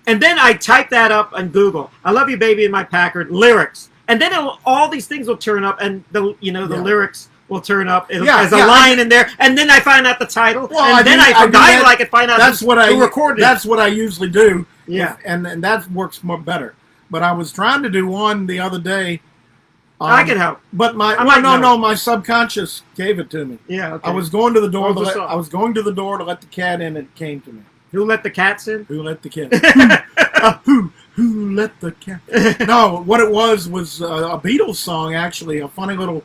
And then I type that up on Google. I love you, baby, in my Packard, lyrics. And then all these things will turn up and the lyrics will turn up as a line in there. And then I find out the title. Well, I could find out who recorded it. That's what I usually do. Yeah. And that works more better. But I was trying to do one the other day, I can help. But my subconscious gave it to me. Yeah, okay. I was going to the door. What was the song? I was going to the door to let the cat in, and it came to me. Who let the cats in? Who let the cat? Who let the cat? No, what it was a Beatles song. Actually, a funny little.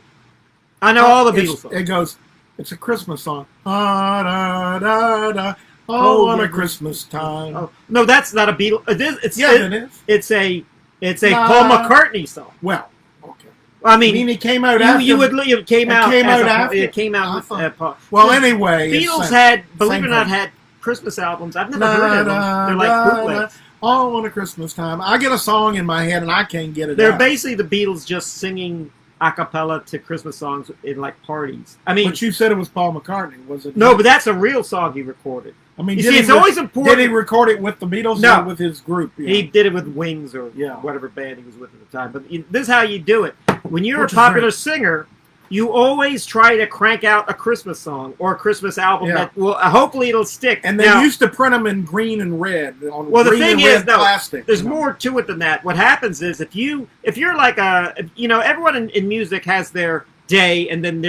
I know all the Beatles songs. It goes. It's a Christmas song. Da, da, da, da. Oh, on a Christmas time. Oh, no, that's not a Beatles. It is. It's a Paul McCartney song. Well, okay. I mean, it came out after. It came out after. It came out with Paul. Well, anyway, Beatles had, believe it or not, had Christmas albums. I've never heard of them. They're like bootlegs. All on a Christmas time. I get a song in my head and I can't get it They're out. basically the Beatles just singing a cappella to Christmas songs in like parties. I mean, but you said it was Paul McCartney, was it? No, but that's a real song he recorded. I mean, it's always important. Did he record it with the Beatles No. or with his group? Yeah. He did it with Wings or whatever band he was with at the time. But this is how you do it. When you're a popular singer, you always try to crank out a Christmas song or a Christmas album that will hopefully it'll stick. And they used to print them in green and red. On well, green the thing and is, red plastic, there's more to it than that. What happens is if you're like everyone in music has their day, and then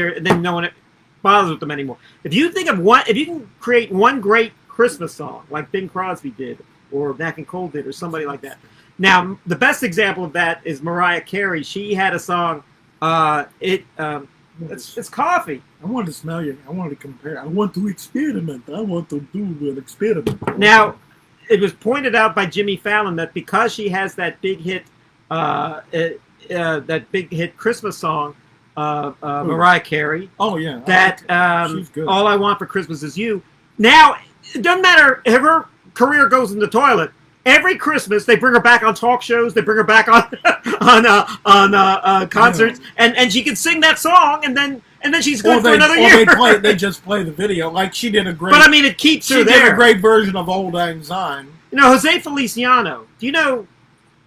no one bothers with them anymore. If you think of if you can create one great Christmas song like Bing Crosby did, or Nat King Cole did, or somebody like that. Now, the best example of that is Mariah Carey. She had a song. It's coffee. I want to smell you. I want to compare. I want to experiment. I want to do an experiment. Now, it was pointed out by Jimmy Fallon that because she has that big hit, Christmas song, Mariah Carey. Oh yeah. That she's good. All I Want for Christmas Is You. Now, it doesn't matter if her career goes in the toilet. Every Christmas, they bring her back on talk shows. They bring her back on concerts, and she can sing that song, and then she's good for another year. They just play the video, like she did a great. But I mean, it keeps her there. She did a great version of Old Lang Syne. You know, Jose Feliciano. Do you know?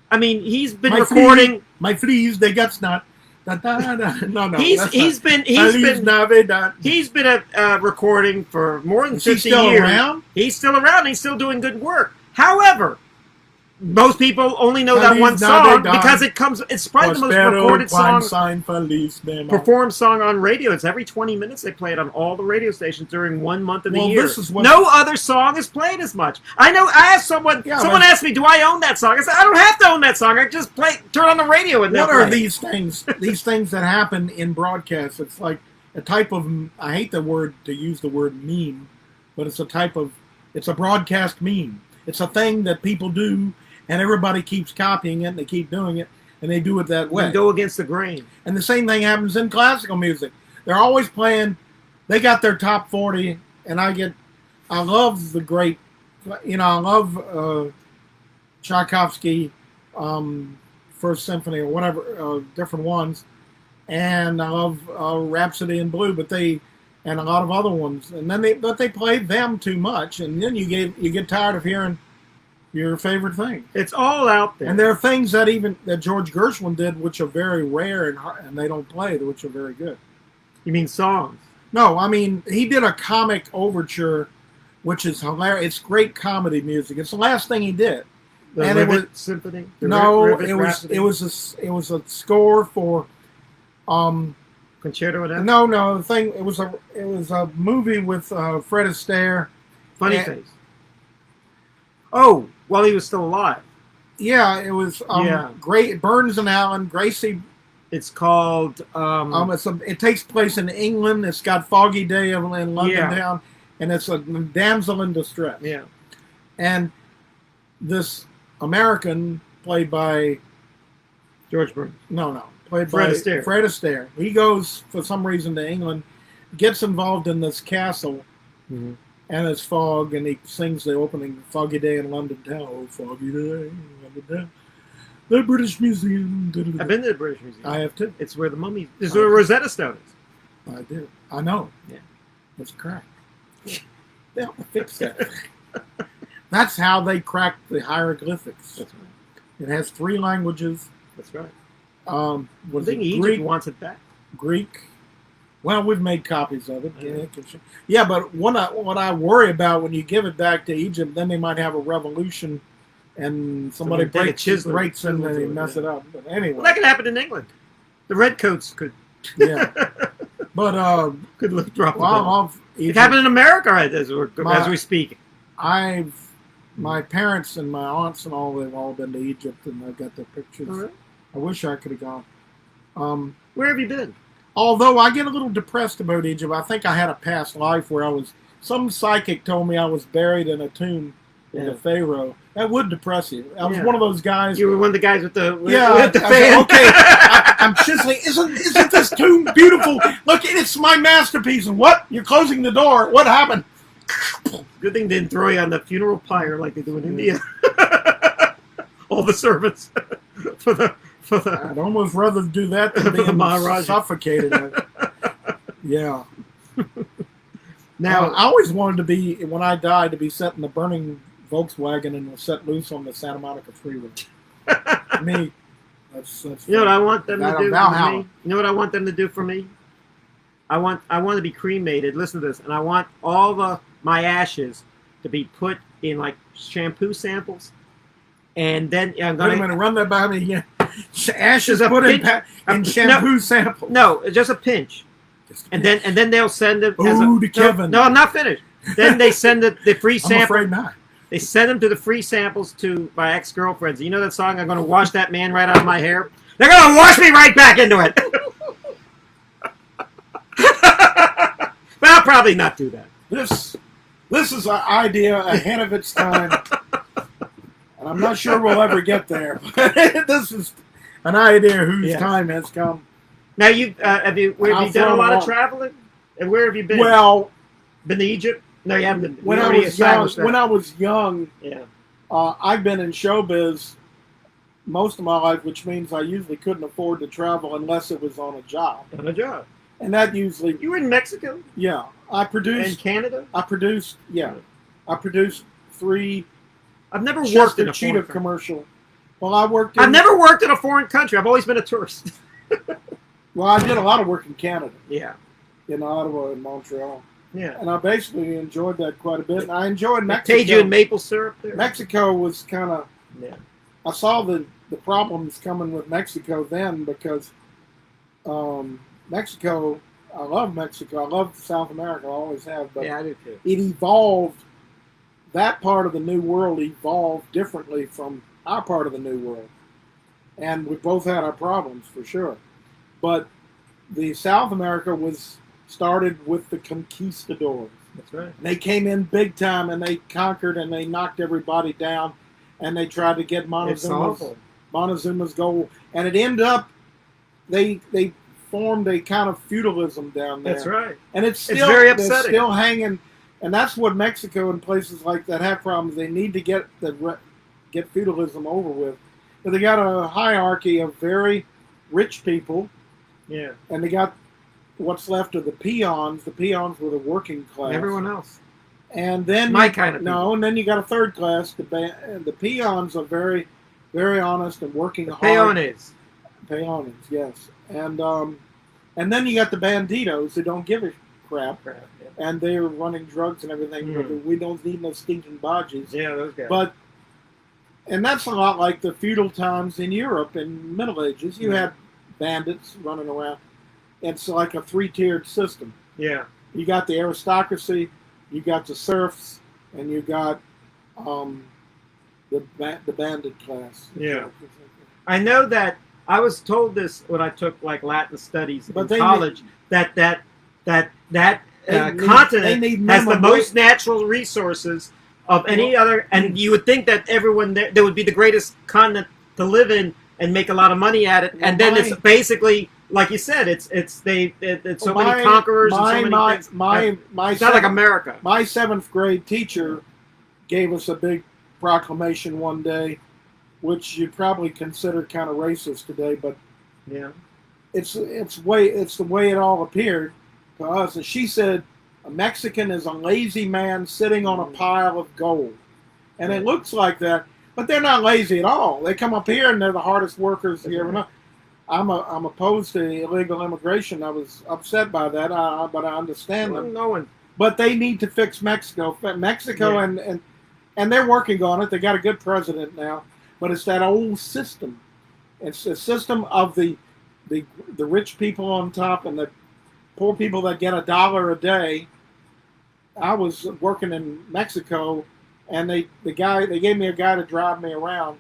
I mean, he's been recording. My fleas, they got snot. No. He's been recording for more than 50 years. Is he still around? He's still around. He's still doing good work. However, most people only know that one song because it's probably the most recorded song, performed song on radio. It's every 20 minutes they play it on all the radio stations during 1 month of the year. No other song is played as much. I know. I asked someone asked me, do I own that song? I said, I don't have to own that song. I just turn on the radio and what are these things? These things that happen in broadcasts. It's like a type of, I hate to use the word meme, but it's a broadcast meme. It's a thing that people do, and everybody keeps copying it, and they keep doing it, and they do it that way. You go against the grain. And the same thing happens in classical music. They're always playing, they got their top 40, and I love the great, I love Tchaikovsky, First Symphony, or whatever, different ones, and I love Rhapsody in Blue, and a lot of other ones, and then they played them too much, and then you get tired of hearing your favorite thing. It's all out there, and there are things that George Gershwin did, which are very rare and they don't play, which are very good. You mean songs? No, I mean he did a comic overture, which is hilarious. It's great comedy music. It's the last thing he did. The Rivet Symphony. It was a score for. Concerto with that? No. The thing it was a movie with Fred Astaire. Funny Face. Oh, while he was still alive. Yeah, it was. Great Burns and Allen, Gracie. It's called. It takes place in England. It's got Foggy Day in London town, and it's a damsel in distress. Yeah. And this American played by George Burns. No. Played Fred by Astaire. Fred Astaire. He goes, for some reason, to England, gets involved in this castle, and it's fog, and he sings the opening, Foggy Day in London Town. Oh, foggy day in London Town. The British Museum. I've been to the British Museum. I have too. It's where the mummy is. Where Rosetta Stone is. I did. I know. Yeah. It's cracked. They have to fix that. That's how they cracked the hieroglyphics. That's right. It has 3 languages. That's right. I think Egypt wants it back. Greek. Well, we've made copies of it. Yeah, but what I worry about when you give it back to Egypt, then they might have a revolution, and somebody breaks in and they mess it up. But anyway, that can happen in England. The redcoats could. Yeah, but could drop the well, I ball. love It Egypt. happened in America as we speak. My parents and my aunts and all, they've all been to Egypt, and I've got their pictures. Right. I wish I could have gone. Where have you been? Although I get a little depressed about Egypt. I think I had a past life where some psychic told me I was buried in a tomb with a pharaoh. That would depress you. I was one of those guys. You were one of the guys with the with the fan. Okay, I'm chiseling. Isn't this tomb beautiful? Look, it's my masterpiece. And what? You're closing the door. What happened? Good thing they didn't throw you on the funeral pyre like they do in India. All the servants for the. I'd almost rather do that than being suffocated. Yeah. Now, I always wanted to be, when I died, to be set in the burning Volkswagen and set loose on the Santa Monica Freeway. Me, that's you know what I want them to do for me? You know what I want them to do for me? I want to be cremated. Listen to this, and I want all my ashes to be put in like shampoo samples, and then I'm going to run that by me again. Ashes put in shampoo samples. No, just a pinch. And then they'll send it. To Kevin. No, I'm not finished. Then they send the free sample. I'm afraid not. They send them to the free samples to my ex-girlfriends. You know that song? I'm going to wash that man right out of my hair. They're going to wash me right back into it. But I'll probably not do that. This is an idea ahead of its time, and I'm not sure we'll ever get there. This is an idea whose time has come. Now have you done a lot of traveling? And where have you been? Well, been to Egypt? No, you haven't been. When I was young, I've been in showbiz most of my life, which means I usually couldn't afford to travel unless it was on a job. On a job. And that usually... You were in Mexico? Yeah. I produced... In Canada? I produced 3... I've never worked in a Cheetah foreign commercial. Well, I've never worked in a foreign country. I've always been a tourist. Well, I did a lot of work in Canada. Yeah. In Ottawa and Montreal. Yeah. And I basically enjoyed that quite a bit. And I enjoyed Mexico. Cajun maple syrup there. Mexico was kind of... Yeah. I saw the problems coming with Mexico then because Mexico... I love Mexico. I love South America. I always have. But I do too. It evolved. That part of the New World evolved differently from our part of the New World. And we both had our problems, for sure. But the South America was started with the conquistadors. That's right. And they came in big time, and they conquered, and they knocked everybody down, and they tried to get Montezuma's goal. And it ended up, they formed a kind of feudalism down there. That's right. And it's very upsetting. It's still hanging, and that's what Mexico and places like that have problems. They need to get feudalism over with. But they got a hierarchy of very rich people. Yeah. And they got what's left of the peons. The peons were the working class. Everyone else. And then and then you got a third class. The peons are very, very honest and working hard. Peones, yes. And then you got the banditos who don't give a crap. And they're running drugs and everything. But we don't need no stinking bodges. Yeah, those guys. And that's a lot like the feudal times in Europe in Middle Ages. You had bandits running around. It's like a three-tiered system. Yeah. You got the aristocracy, you got the serfs, and you got the bandit class. Yeah. I know that I was told this when I took like Latin studies in college that continent has the most natural resources of any other, and you would think that everyone there would be the greatest continent to live in and make a lot and at it, and then it's basically like you said, it's so many conquerors and so many things. It's not like America. My 7th grade teacher gave us a big proclamation one day, which you'd probably consider kind of racist today, but it's the way it all appeared to us. And she said, "A Mexican is a lazy man sitting on a pile of gold," and it looks like that, but they're not lazy at all. They come up here and they're the hardest workers you ever know. I'm opposed to illegal immigration. I was upset by that, but I understand them. But they need to fix Mexico. And they're working on it. They got a good president now. But it's that old system. It's the system of the the rich people on top and the poor people that get $1 a day. I was working in Mexico, and they gave me a guy to drive me around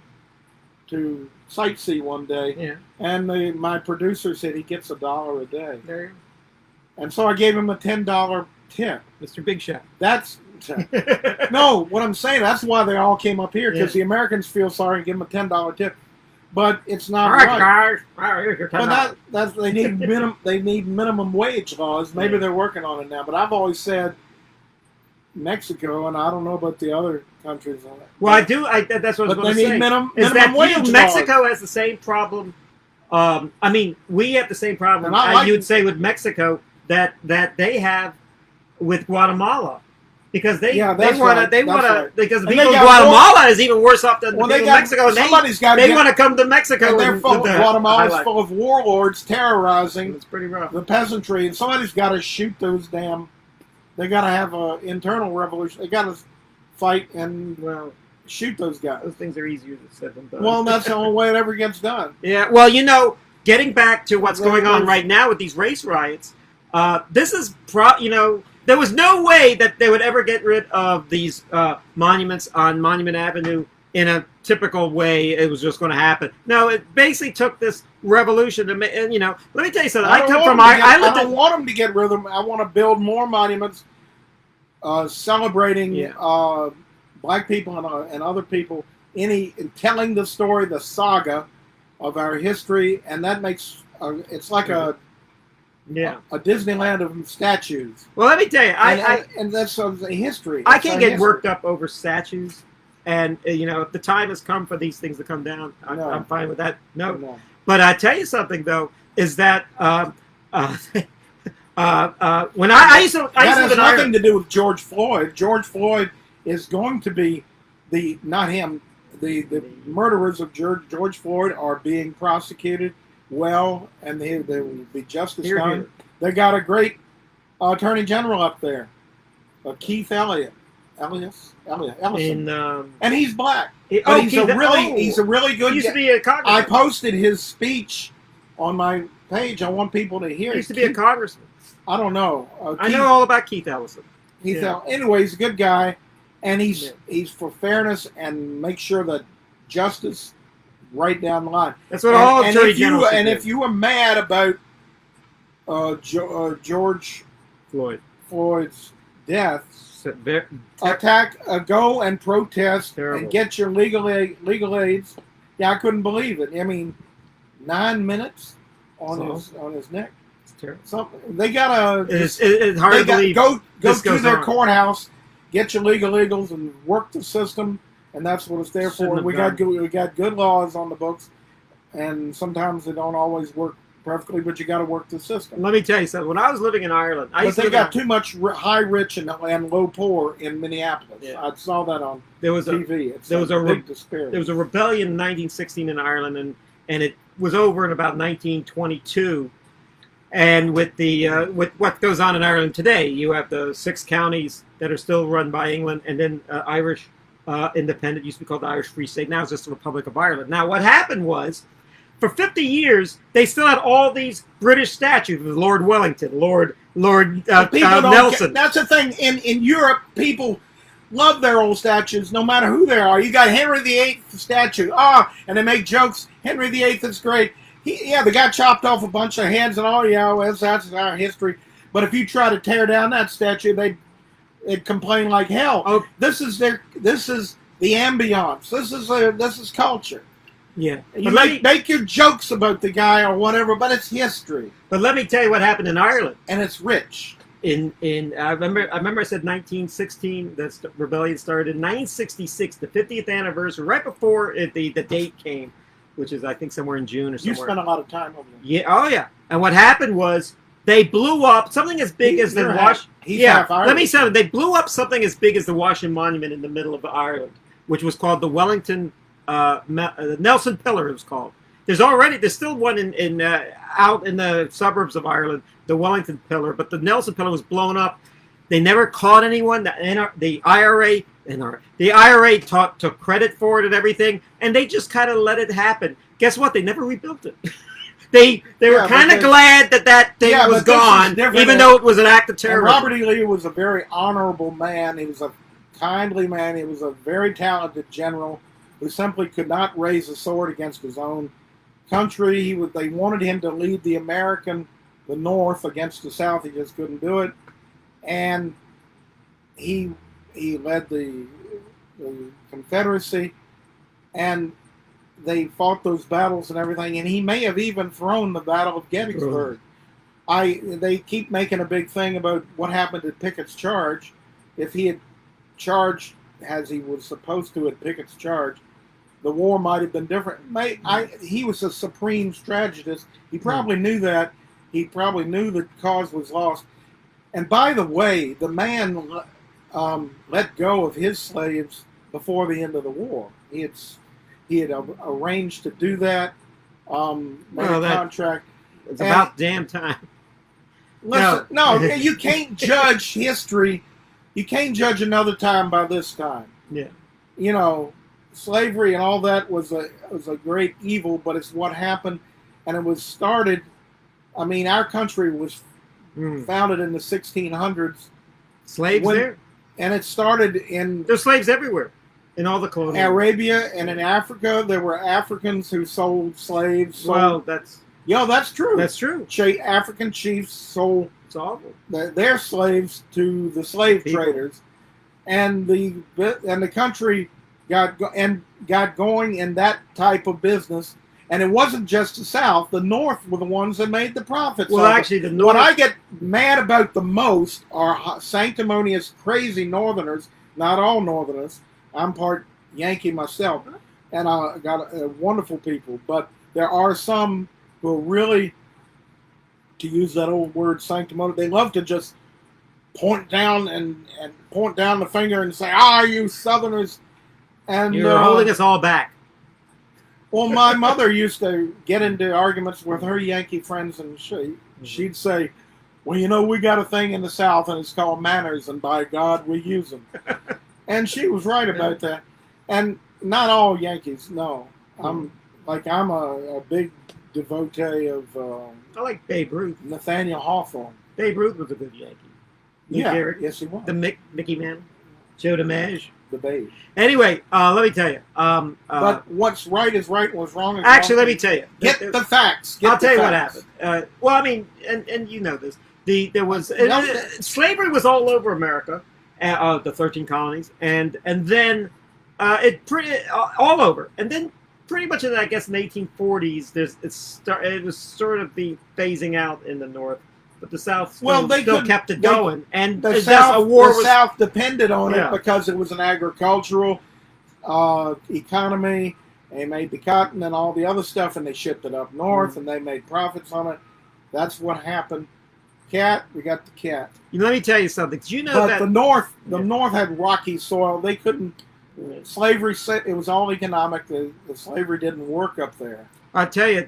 to sightsee one day. Yeah. And my producer said he gets $1 a day. There you go. And so I gave him a $10 tip. Mr. Big Shot. That's no, what I'm saying, that's why they all came up here, because the Americans feel sorry and give them a $10 tip. But it's not right. But that's they need minimum wage laws. Maybe they're working on it now. But I've always said Mexico, and I don't know about the other countries on it. Well, I do. That's what I was going to say. Minimum wage Mexico has the same problem. I mean, we have the same problem. You'd say with Mexico that they have with Guatemala. Because they want to because the people in Guatemala is even worse off than the people in Mexico. They want to come to Mexico. And Guatemala's full of warlords terrorizing it's pretty rough. The peasantry, and somebody's got to shoot those damn. They got to have an internal revolution. They got to fight and shoot those guys. Those things are easier said than done. Well, that's the only way it ever gets done. Yeah. Well, getting back to what's going on right now with these race riots, this is there was no way that they would ever get rid of these monuments on Monument Avenue in a typical way. It was just going to happen. No, it basically took this revolution to make. And let me tell you something. I don't want them to get rid of them. I want to build more monuments celebrating black people and other people. Telling the story, the saga of our history, and that makes it's like a Disneyland of statues. Well, let me tell you, and that's a history. I can't get worked up over statues, and if the time has come for these things to come down, I'm fine with that. No. But I tell you something though, is that when I used to, that has nothing to do with George Floyd. George Floyd is going to be not him. The murderers of George Floyd are being prosecuted. Well, and there will be justice done. They got a great attorney general up there, Keith Ellison, and he's black. He's a really good. He used to be a congressman. I posted his speech on my page. I want people to hear. He used to be a congressman. I don't know. I know all about Keith Ellison. Anyway, he's a good guy, and he's for fairness and make sure that justice. Right down the line. That's what all attorney generals do. And if you were mad about George Floyd's death, go and protest and get your legal aids. Yeah, I couldnh believe it. I mean, 9 minutes on his neck. It's terrible. They gotta. It's hard to believe. Go to their courthouse, get your legals, and work the system. And that's what it's there for. We got good laws on the books, and sometimes they don't always work perfectly, but you got to work the system. Let me tell you something. When I was living in Ireland, they got too much high rich and low poor in Minneapolis. Yeah. I saw that on TV. There was a big disparity. There was a rebellion in 1916 in Ireland, and it was over in about 1922. And with what goes on in Ireland today, you have the 6 counties that are still run by England, and then Irish. Independent, used to be called the Irish Free State. Now it's just the Republic of Ireland. Now what happened was, for 50 years, they still had all these British statues of Lord Wellington, Lord Nelson. That's the thing. In Europe, people love their old statues, no matter who they are. You got Henry VIII statue. And they make jokes. Henry VIII is great. The guy chopped off a bunch of heads and that's our history. But if you try to tear down that statue, they'd complain like hell. Oh, this is the ambiance. This is culture. Yeah. You make your jokes about the guy or whatever, but it's history. But let me tell you what happened in Ireland. And it's rich. I remember I said 1916. The rebellion started in 1966, the 50th anniversary, right before the date came, which is I think somewhere in June or somewhere. You spent a lot of time over there. Yeah. Oh yeah. And what happened was. They blew up something as big as the Washington. Let me say, they blew up something as big as the Washington Monument in the middle of Ireland, which was called the Wellington Nelson Pillar. It was called. There's still one out in the suburbs of Ireland, the Wellington Pillar, but the Nelson Pillar was blown up. They never caught anyone. The IRA took credit for it and everything, and they just kind of let it happen. Guess what? They never rebuilt it. they were Yeah, kind of because- glad that thing Yeah, was but this is gone, different. even though it was an act of And terrorism. Robert E. Lee was a very honorable man. He was a kindly man. He was a very talented general who simply could not raise a sword against his own country. They wanted him to lead the North against the South. He just couldn't do it, and he led the Confederacy, and they fought those battles and everything. And he may have even thrown the Battle of Gettysburg. They keep making a big thing about what happened at Pickett's charge. If he had charged as he was supposed to at Pickett's charge, the war might have been different. He was a supreme strategist. He probably knew that. He probably knew the cause was lost. And by the way, the man let go of his slaves before the end of the war. He had arranged to do that. Made a contract. It's about damn time. Listen, no, you can't judge history. You can't judge another time by this time. Yeah. You know, slavery and all that was a great evil, but it's what happened, and it was started. I mean, our country was founded in the 1600s. Slaves there, and it started in. There's slaves everywhere, in all the colonial Arabia and in Africa. There were Africans who sold slaves. Well, that's true. That's true. African chiefs sold their slaves to the slave traders, and the country got going in that type of business. And it wasn't just the South; the North were the ones that made the profits. Well, actually, the North. What I get mad about the most are sanctimonious, crazy Northerners. Not all Northerners. I'm part Yankee myself, and I got wonderful people. But there are some who are really, to use that old word, sanctimonious. They love to just point down and point down the finger and say, "Ah, you Southerners!" And you're holding us all back. Well, my mother used to get into arguments with her Yankee friends, and she'd say, "Well, you know, we got a thing in the South, and it's called manners, and by God, we use them." And she was right about that. And not all Yankees, no. I'm a big devotee of I like Babe Ruth. Nathaniel Hawthorne. Babe Ruth was a good Yankee. Yes, he was. The Mickey Man, Joe DiMaggio. The Babe. Anyway, let me tell you. But what's right is right, what's wrong is actually, wrong. let me tell you. Get the facts. I'll tell you what happened. Well, I mean, and you know this. There was slavery was all over America, the 13 colonies, and then all over, and then pretty much in, I guess, in the 1840s, it was sort of the phasing out in the North. But the South still kept it going, and the South depended on it because it was an agricultural economy. They made the cotton and all the other stuff, and they shipped it up north, and they made profits on it. That's what happened. We got the cat. Let me tell you something. Do you know that the North had rocky soil. They couldn't. Slavery. It was all economic. The slavery didn't work up there. I tell you,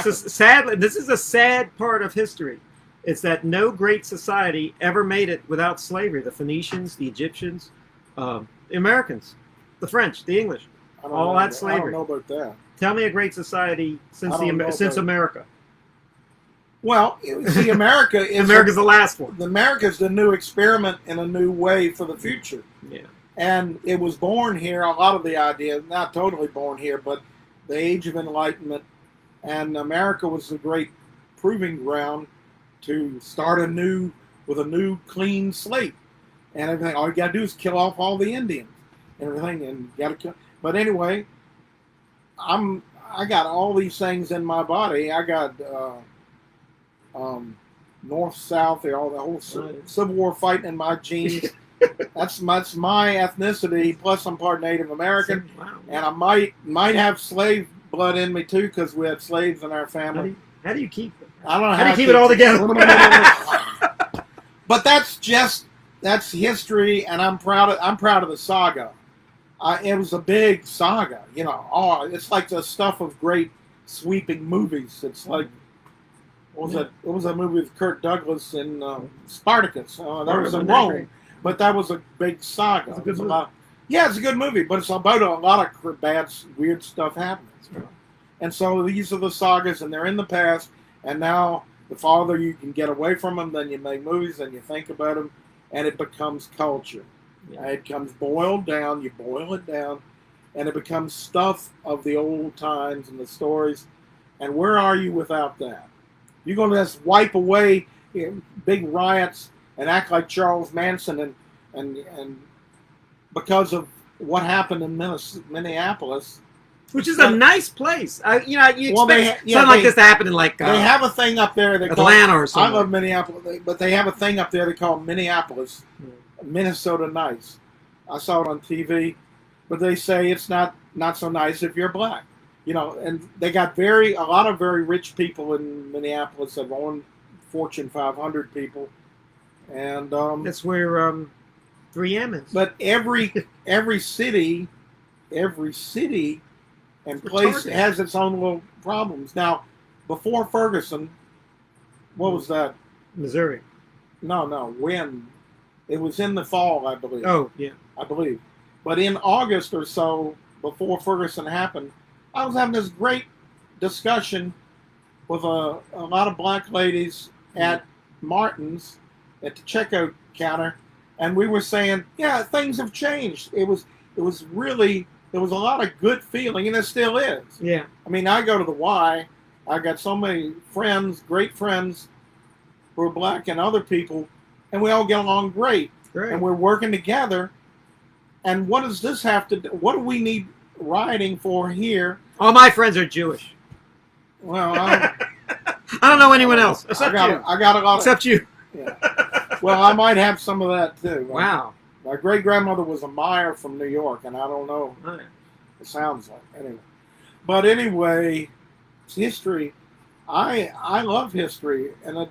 sadly, this is a sad part of history. It's that no great society ever made it without slavery. The Phoenicians, the Egyptians, the Americans, the French, the English, all had slavery. I don't know about that. Tell me a great society since America. Well, see, America's the last one. America's the new experiment in a new way for the future. Yeah. And it was born here. A lot of the ideas, not totally born here, but the Age of Enlightenment. And America was a great proving ground to start with a new clean slate and everything. All you got to do is kill off all the Indians and everything, and you got to kill. But anyway, I got all these things in my body. I got North, South, all the whole Civil War fighting in my genes. That's my ethnicity. Plus, I'm part Native American, and I might have slave blood in me too, because we had slaves in our family. How do you keep it? I don't know how do you keep it all together. But that's history, and I'm proud of the saga. It was a big saga, you know. It's like the stuff of great sweeping movies. It's like what was that movie with Kirk Douglas in Spartacus? That was in Rome, but that was a big saga. It's a good movie. It's a good movie, but it's about a lot of bad, weird stuff happening. And so these are the sagas, and they're in the past. And now the farther you can get away from them, then you make movies, and you think about them, and it becomes culture. Yeah. It comes boiled down. You boil it down, and it becomes stuff of the old times and the stories. And where are you without that? You're going to just wipe away big riots and act like Charles Manson and because of what happened in Minneapolis. Which is a nice place. You expect something like this to happen in like they have a thing up there they Atlanta call, or something. I love Minneapolis, but they have a thing up there they call Minneapolis, Minnesota nice. I saw it on TV, but they say it's not so nice if you're black. And they got a lot of very rich people in Minneapolis that own Fortune 500 people, and that's where 3M is. But every city and place has its own little problems. Now, before Ferguson, what was that? Missouri. No, when? It was in the fall, I believe. Oh, yeah. I believe. But in August or so, before Ferguson happened, I was having this great discussion with a lot of black ladies at Martin's, at the checkout counter, and we were saying, yeah, things have changed. It was really, there was a lot of good feeling, and it still is. Yeah. I mean, I go to the Y. I got so many friends, great friends, who are black and other people, and we all get along great. And we're working together. And what does this have to do? What do we need rioting for here? All my friends are Jewish. Well, I don't know anyone else except you. I got a lot. Except you. Yeah. Well, I might have some of that too. Wow. My great grandmother was a Meyer from New York, and I don't know. Oh, yeah. It sounds like anyway. But anyway, it's history. I love history, and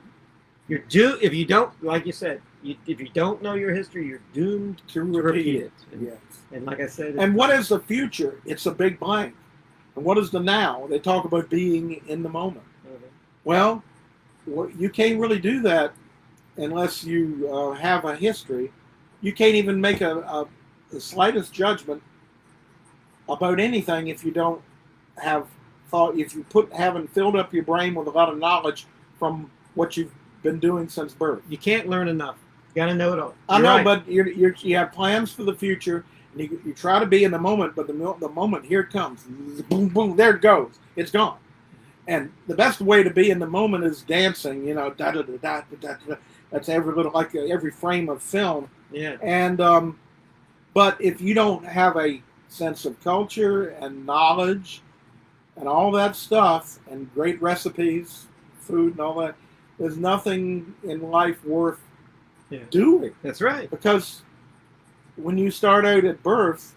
if you don't, like you said, if you don't know your history, you're doomed to repeat it. Yes. And like I said, and what is the future? It's a big blank. And what is the now? They talk about being in the moment. Mm-hmm. Well, you can't really do that unless you have a history. You can't even make the slightest judgment about anything if you don't have thought. If you haven't filled up your brain with a lot of knowledge from what you've been doing since birth. You can't learn enough. You got to know it all. I know, right. But you have plans for the future, and you try to be in the moment. But the moment, here it comes, boom, boom, there it goes. It's gone. And the best way to be in the moment is dancing. Da da da da da da. That's every frame of film. Yeah. And but if you don't have a sense of culture and knowledge and all that stuff and great recipes, food and all that, there's nothing in life worth doing. That's right. Because when you start out at birth,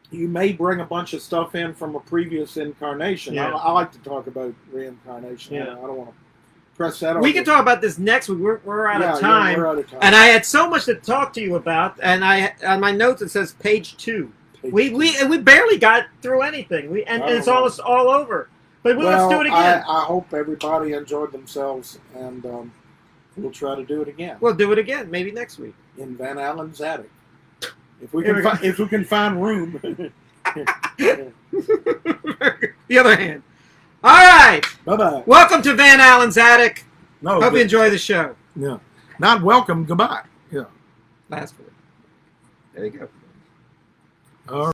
you may bring a bunch of stuff in from a previous incarnation. Yeah. I like to talk about reincarnation. Yeah. I don't want to press that. We can talk about this next week. We're out of time. Yeah, we're out of time. And I had so much to talk to you about. And on my notes it says page 2. We barely got through anything. And it's all over. But let's do it again. I hope everybody enjoyed themselves, and we'll try to do it again. We'll do it again, maybe next week. In Van Allen's attic. If we can find room. The other hand. All right. Bye-bye. Welcome to Van Allen's attic. No. Hope you enjoy the show. Yeah. Not welcome. Goodbye. Yeah. Last word. There you go. All right.